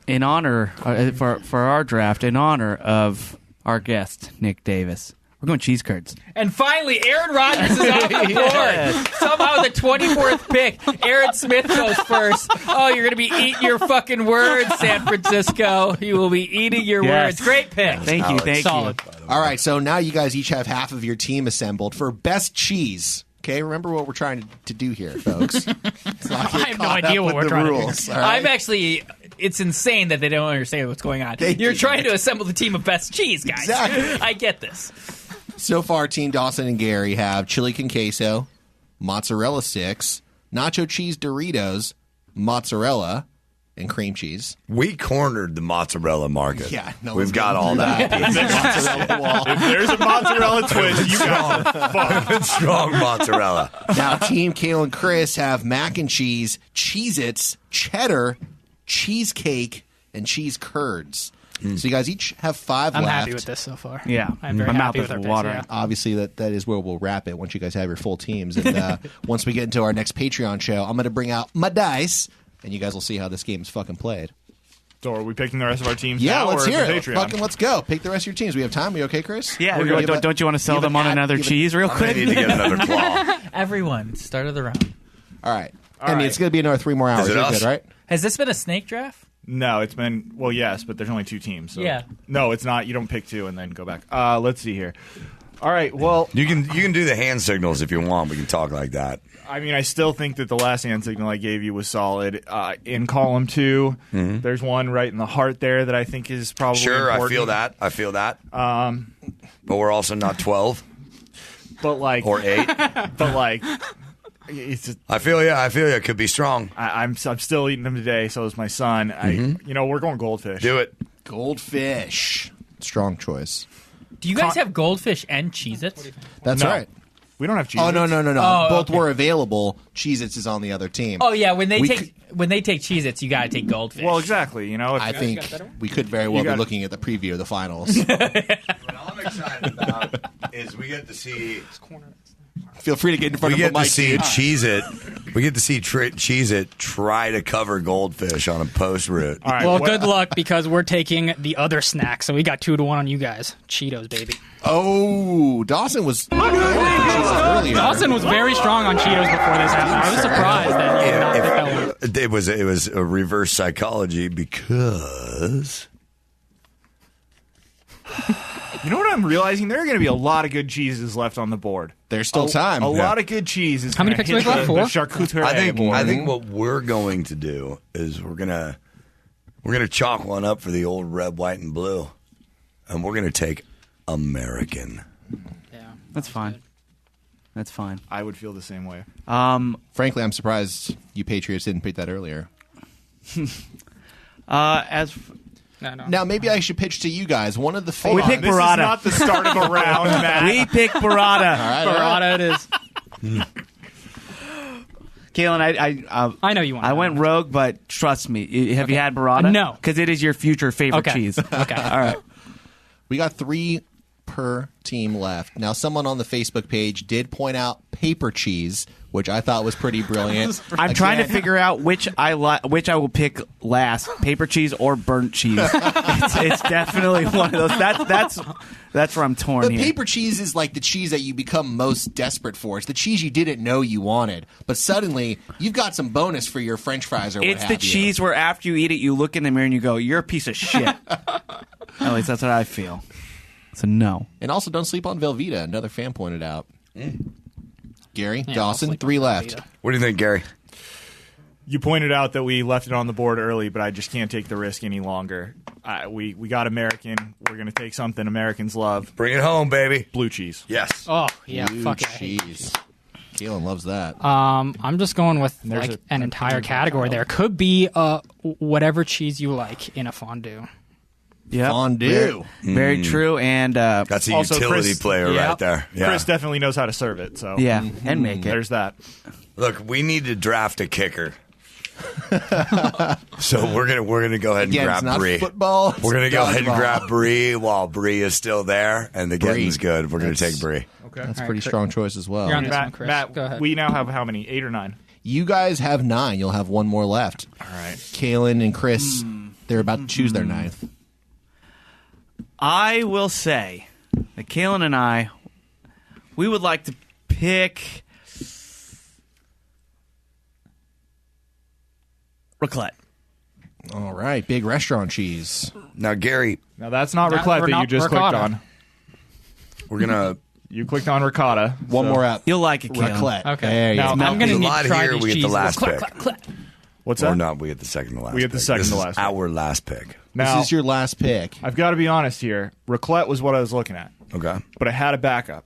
In honor for our draft, in honor of our guest Nick Davis, we're going cheese curds. And finally, Aaron Rodgers is off the board. Somehow the 24th pick, Aaron Smith goes first. Oh, you're going to be eating your fucking words, San Francisco. You will be eating your words. Great pick. Thank you. Thank Solid. you. All right, so now you guys each have half of your team assembled for best cheese. Okay, remember what we're trying to do here, folks. I have no idea what we're trying rules, to do. all right? I'm actually... It's insane that they don't understand what's going on. You're trying to assemble the team of best cheese, guys. Exactly. I get this. So far, Team Dawson and Gary have chili con queso, mozzarella sticks, nacho cheese Doritos, mozzarella, and cream cheese. We cornered the mozzarella market. Yeah, no we've got all that. If there's a mozzarella twist, you guys are fucked. Strong mozzarella. Now, Team Caelan and Chris have mac and cheese, Cheez-Its, cheddar, cheesecake, and cheese curds. So you guys each have 5 I'm left. happy with this so far. Yeah. I'm very My mouth happy with is our picks, watering. yeah. Obviously, that is where we'll wrap it once you guys have your full teams. And once we get into our next Patreon show, I'm going to bring out my dice, and you guys will see how this game is fucking played. So are we picking the rest of our teams Yeah, now, let's or hear is it it. Patreon? Fucking let's go. Pick the rest of your teams. We have time. We okay, Chris? Yeah. We're gonna Don't you want to sell them on another cheese real I quick? need to get another claw. Everyone, start of the round. All right. I mean, it's going to be another 3 more hours. Is it You're us? good, right? Has this been a snake draft? No, it's been yes, but there's only 2 teams. So. Yeah. No, it's not. You don't pick 2 and then go back. Let's see here. All right. Well, You can do the hand signals if you want. We can talk like that. I mean, I still think that the last hand signal I gave you was solid. In column 2, there's one right in the heart there that I think is probably Sure, important. I feel that. But we're also not 12 But like, or 8. but like, it's just, I feel you. It could be strong. I'm still eating them today. So is my son. We're going goldfish. Do it. Goldfish. Strong choice. Do you guys have goldfish and Cheez-Its? That's No. right. We don't have cheese. Oh, no. Oh, Both okay. were available. Cheez-Its is on the other team. Oh yeah, when they We take Cheez-Its, you got to take goldfish. Well, exactly. I think we could very well be got it. looking at the preview of the finals. What I'm excited about is we get to see. Feel free to get in front We of the get to mic, see dude. Cheez-It. We get to see Cheez-It try to cover goldfish on a post route. All right. Well, what- good luck because we're taking the other snack. So we got 2-1 on you guys. Cheetos, baby. Oh, Dawson was earlier. Dawson was very strong on Cheetos before this happened. I was surprised that you did not pick that one. It was a reverse psychology because You know what I'm realizing? There are going to be a lot of good cheeses left on the board. There's still time. A lot of good cheese is How many gonna picks do we hit have left? the 4? charcuterie board. I think what we're going to do is we're gonna chalk one up for the old red, white, and blue, and we're gonna take American. Yeah, That's fine. That's fine. I would feel the same way. Frankly, I'm surprised you Patriots didn't pick that earlier. As No. Now, maybe I should pitch to you guys. One of the we favorites. pick This is burrata. not the start of a round, Matt. We pick burrata. Burrata it is. Kaelan, I know you want. I went rogue, but trust me. Have you had burrata? No. Because it is your future favorite Okay. cheese. Okay. All right. We got 3 per team left. Now, someone on the Facebook page did point out paper cheese, which I thought was pretty brilliant. I'm trying to Again, figure out which I will pick last: paper cheese or burnt cheese. it's definitely one of those. That's where I'm torn The here. paper cheese is like the cheese that you become most desperate for. It's the cheese you didn't know you wanted, but suddenly you've got some bonus for your French fries or what It's have the you. cheese where after you eat it, you look in the mirror and you go, "You're a piece of shit." At least that's what I feel. So no. And also, don't sleep on Velveeta. Another fan pointed out. Gary, I'll Dawson, sleep 3 on left. Velveeta. What do you think, Gary? You pointed out that we left it on the board early, but I just can't take the risk any longer. We got American. We're going to take something Americans love. Bring it home, baby. Blue cheese. Yes. Oh yeah, Blue fuck it. I hate cheese. Kaelan loves that. I'm just going with There's like an entire category. There could be whatever cheese you like in a fondue. Yep. Fondue. Very true. And That's a Also, utility Chris- player yeah. right there. Yeah. Chris definitely knows how to serve it. So yeah, and make it. there's that. Look, we need to draft a kicker. So we're gonna go ahead and Again, grab it's not Bree. football. It's We're gonna go ahead and dodgeball. grab Bree while Bree is still there, and the Bree. getting's good. We're gonna That's- take Bree. Okay. That's a All pretty right, strong choice as well. You're on this one, Chris. Matt, Go ahead. we now have how many? 8 or 9? You guys have 9. You'll have 1 more left. All right. Kaelan and Chris, they're about to choose their 9th. I will say that Kaelan and I, we would like to pick raclette. All right, big restaurant cheese. Now, Gary, Now that's not Not- raclette we're that you not just ricotta. clicked on. we're gonna. You clicked on ricotta. One so- more up. You'll like it, Kaelan. Raclette. Okay. There you Now, go. I'm gonna There's a need lot to try here. these We get the cheeses. last Clack, pick. clack, clack. What's Or that? not, we get the second to last. We get the pick. second This to is last pick. Our last pick. Now, this is your last pick. I've got to be honest here. Raclette was what I was looking at. Okay. But I had a backup.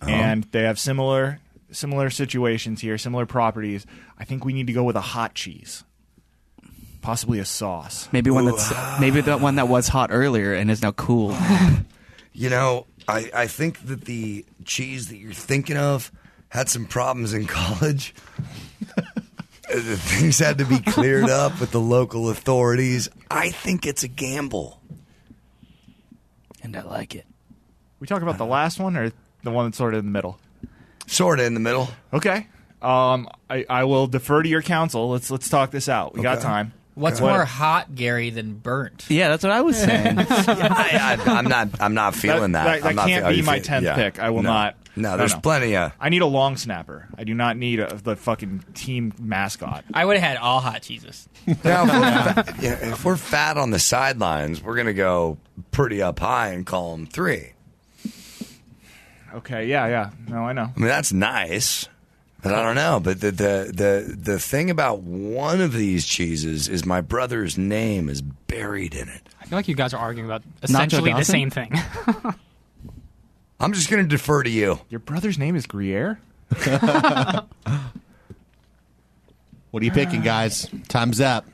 And they have similar situations here, similar properties. I think we need to go with a hot cheese. Possibly a sauce. Maybe the one that was hot earlier and is now cool. I think that the cheese that you're thinking of had some problems in college. Things had to be cleared up with the local authorities. I think it's a gamble. And I like it. We talk about the last one or the one that's sort of in the middle? Sort of in the middle. Okay. I will defer to your counsel. Let's talk this out. We got time. What's more hot, Gary, than burnt? Yeah, that's what I was saying. I'm not feeling that. That can't be my 10th pick. I will not. No, there's plenty of. I need a long snapper. I do not need the fucking team mascot. I would have had all hot cheeses. Now, if we're fat on the sidelines, we're going to go pretty up high and call them 3. Okay, yeah. No, I know. I mean, that's nice. But I don't know. But the thing about one of these cheeses is my brother's name is buried in it. I feel like you guys are arguing about essentially the same thing. I'm just going to defer to you. Your brother's name is Gruyere? What are you picking, guys? Time's up.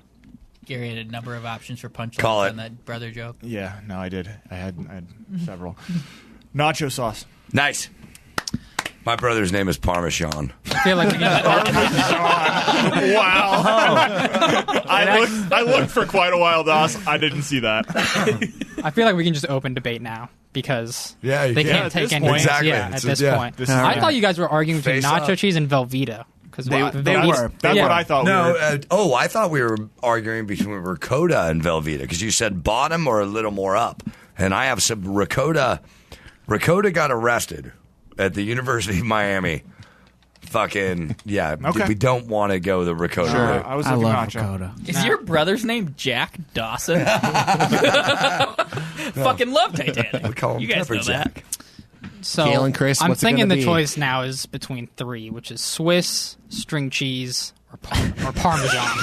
Gary had a number of options for punchlines on that brother joke. Yeah, no, I did. I had several. Nacho sauce. Nice. My brother's name is Parmesan. I feel like Wow. I looked for quite a while, Doss. I didn't see that. I feel like we can just open debate now because they can't take any. Exactly. Yeah, at this point. I thought you guys were arguing between nacho cheese and Velveeta. They were. That's what I thought. No, I thought we were arguing between ricotta and Velveeta because you said bottom or a little more up, and I have some ricotta. Ricotta got arrested at the University of Miami. Fucking yeah. Okay. We don't want to go the ricotta. Sure. route. I was I looking love nacho. ricotta. Is your brother's name Jack Dawson? Fucking love Titanic. We call him You guys know Pepper that. Jack. So Caelan, Chris, I'm what's it thinking gonna the be? choice now is between 3, which is Swiss, string cheese, or Parmesan.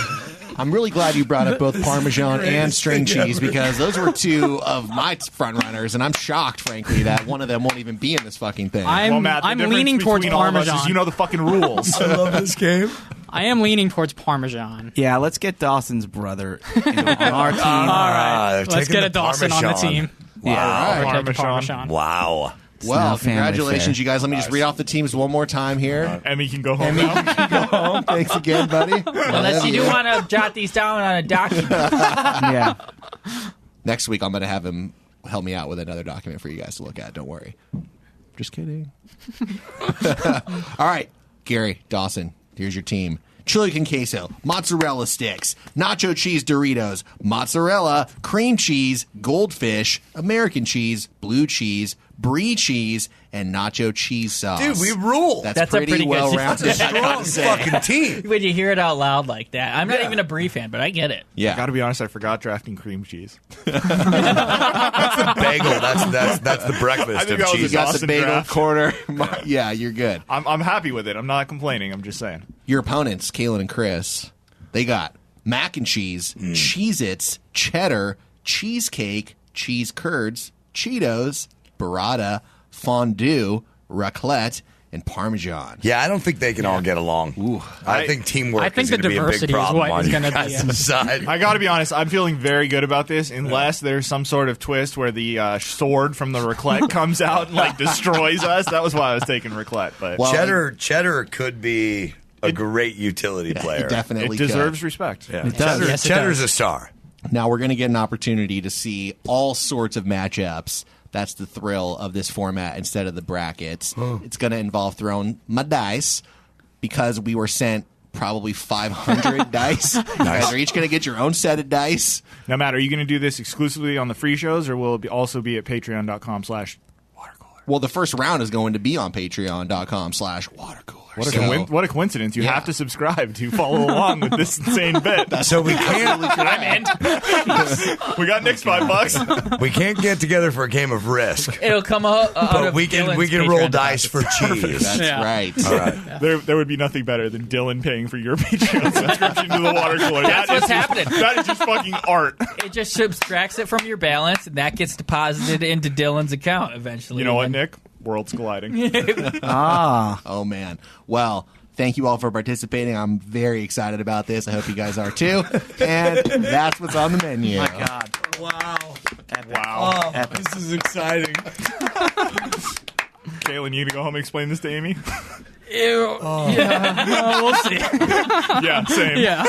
I'm really glad you brought up both Parmesan and string cheese because those were 2 of my front runners, and I'm shocked, frankly, that one of them won't even be in this fucking thing. I'm leaning towards Parmesan. You know the fucking rules. I love this game. I am leaning towards Parmesan. Yeah, let's get Dawson's brother on our team. All right, let's get a Dawson on the Parmesan. team. Yeah. We'll take Parmesan. Wow. Well, now family congratulations, affair. you guys. Let me just read off the teams one more time here. Emmy can go home now. Go home. Thanks again, buddy. Unless you do want to jot these down on a document. Yeah. Next week, I'm going to have him help me out with another document for you guys to look at. Don't worry. Just kidding. All right, Gary, Dawson, here's your team. Chili con queso, mozzarella sticks, nacho cheese Doritos, mozzarella, cream cheese, goldfish, American cheese, blue cheese, brie cheese, and nacho cheese sauce. Dude, we rule. a That's pretty pretty good well-rounded. Strong fucking team. When you hear it out loud like that. I'm not even a brie fan, but I get it. Yeah. I got to be honest, I forgot drafting cream cheese. Bagel. That's the breakfast I think of that was cheese. You got the Dawson bagel draft. corner. Yeah, you're good. I'm happy with it. I'm not complaining. I'm just saying. Your opponents, Caelan and Chris, they got mac and cheese, Cheez-Its, cheddar, cheesecake, cheese curds, Cheetos, burrata, fondue, raclette, and Parmesan. Yeah, I don't think they can all get along. I think teamwork I think is the going to be a big diversity is problem what on is your gonna be guys' a- side. I got to be honest. I'm feeling very good about this, unless there's some sort of twist where the sword from the raclette comes out and like destroys us. That was why I was taking raclette. But Well, Cheddar could be a great utility player. It definitely it deserves respect. Yeah. It does. Yes, it Cheddar's does. a star. Now we're going to get an opportunity to see all sorts of matchups. That's the thrill of this format instead of the brackets. It's going to involve throwing my dice because we were sent probably 500 dice. You guys are each going to get your own set of dice. Now, Matt, are you going to do this exclusively on the free shows, or will it also be at patreon.com/watercooler? Well, the first round is going to be on patreon.com/watercooler. What a coincidence. You have to subscribe to follow along with this insane bit. So we can't. I'm in. We got Nick's $5. We can't get together for a game of Risk. It'll come out But of we can Dylan's roll Patreon dice for cheese. That's right. All right. There would be nothing better than Dylan paying for your Patreon subscription to the water cooler. That's what's happening. That is just fucking art. It just subtracts it from your balance, and that gets deposited into Dylan's account eventually. You know what, Nick? World's colliding. Oh, man. Well, thank you all for participating. I'm very excited about this. I hope you guys are too. And that's what's on the menu. My God. Wow. Wow. Oh, this is exciting. Caelan, you gonna go home and explain this to Amy? Ew. Yeah. We'll see. Yeah, same. Yeah.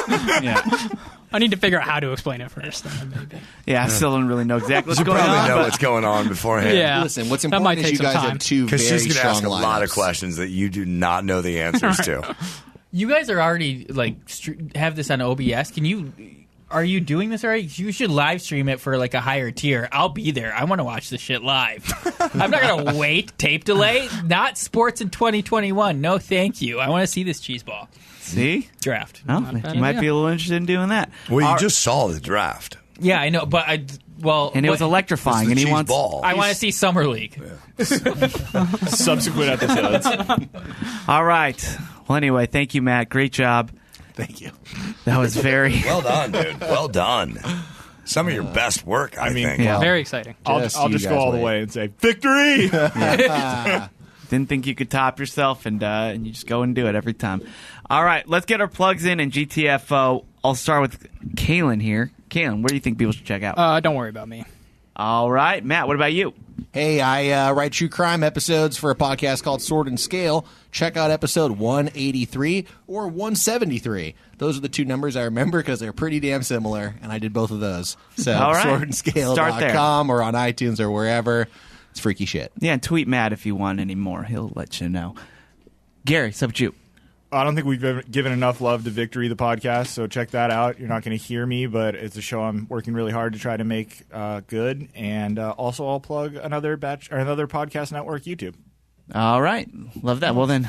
I need to figure out how to explain it first. Maybe. Yeah, I still don't really know exactly what's You going probably on. know but- what's going on beforehand. Yeah. Listen, what's That might important is take you some guys time. have two Because very she's going to strong ask a lot of lineups. questions that you do not know the answers to. You guys are already have this on OBS. Are you doing this already? You should live stream it for like a higher tier. I'll be there. I want to watch this shit live. I'm not gonna wait. Tape delay. Not sports in 2021. No, thank you. I want to see this cheese ball See? draft. Oh, you might be a little interested in doing that. Well, you just saw the draft. Yeah, I know, but And it was electrifying, and he wants. Ball. I want to see Summer League. Subsequent episodes. All right. Well, anyway, thank you, Matt. Great job. Thank you. That was very. Well done, dude. Well done. Some of your best work, I think. Yeah. Very exciting. I'll Just just you go guys all the wait. way and say, victory! Didn't think you could top yourself, and you just go and do it every time. All right, let's get our plugs in GTFO. I'll start with Caelan here. Caelan, where do you think people should check out? Don't worry about me. All right, Matt, what about you? Hey, I write true crime episodes for a podcast called Sword and Scale. Check out episode 183 or 173. Those are the two numbers I remember because they're pretty damn similar, and I did both of those. So All right. swordandscale.com or on iTunes or wherever. It's freaky shit. Yeah, and tweet Matt if you want any more. He'll let you know. Gary, what's up with you? I don't think we've given enough love to Victory, the podcast, so check that out. You're not going to hear me, but it's a show I'm working really hard to try to make good. And also, I'll plug another podcast network, YouTube. All right. Love that. Well, then,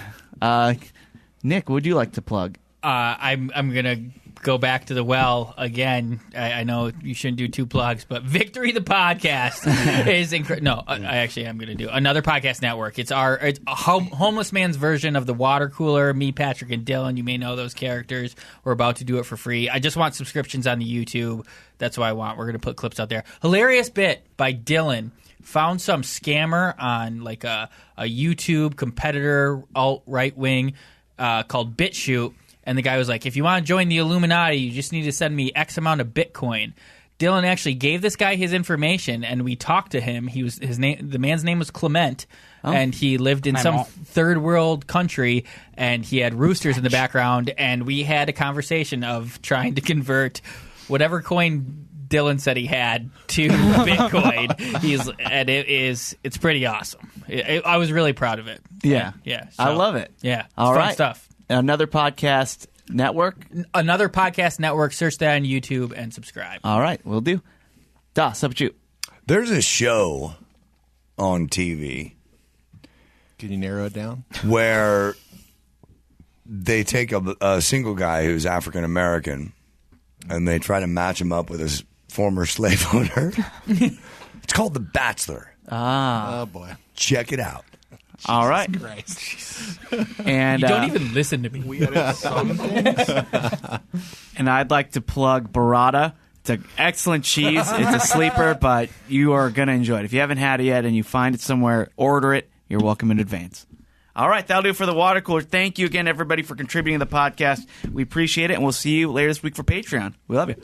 Nick, what would you like to plug? I'm going to go back to the well again. I know you shouldn't do two plugs, but Victory the podcast is incredible. No, I actually am going to do another podcast network. It's a homeless man's version of the Watercooler. Me, Patrick, and Dylan. You may know those characters. We're about to do it for free. I just want subscriptions on the YouTube. That's what I want. We're going to put clips out there. Hilarious bit by Dylan. Found some scammer on like a YouTube competitor alt-right wing called BitChute. And the guy was like, if you want to join the Illuminati, you just need to send me X amount of Bitcoin. Dylan actually gave this guy his information, and we talked to him. The man's name was Clement, and he lived in some third world country, and he had roosters in the background, and we had a conversation of trying to convert whatever coin Dylan said he had to Bitcoin. It's pretty awesome. I was really proud of it. Yeah. Yeah. I love it. Yeah. All fun right. stuff. Another podcast network? Another podcast network. Search that on YouTube and subscribe. All right. We'll do. Das, up with you. There's a show on TV. Can you narrow it down? Where they take a single guy who's African American and they try to match him up with his former slave owner. It's called The Bachelor. Oh, boy. Check it out. All right. And you don't even listen to me. And I'd like to plug Burrata. It's an excellent cheese. It's a sleeper, but you are going to enjoy it. If you haven't had it yet and you find it somewhere, order it. You're welcome in advance. All right, that'll do it for the water cooler. Thank you again, everybody, for contributing to the podcast. We appreciate it, and we'll see you later this week for Patreon. We love you.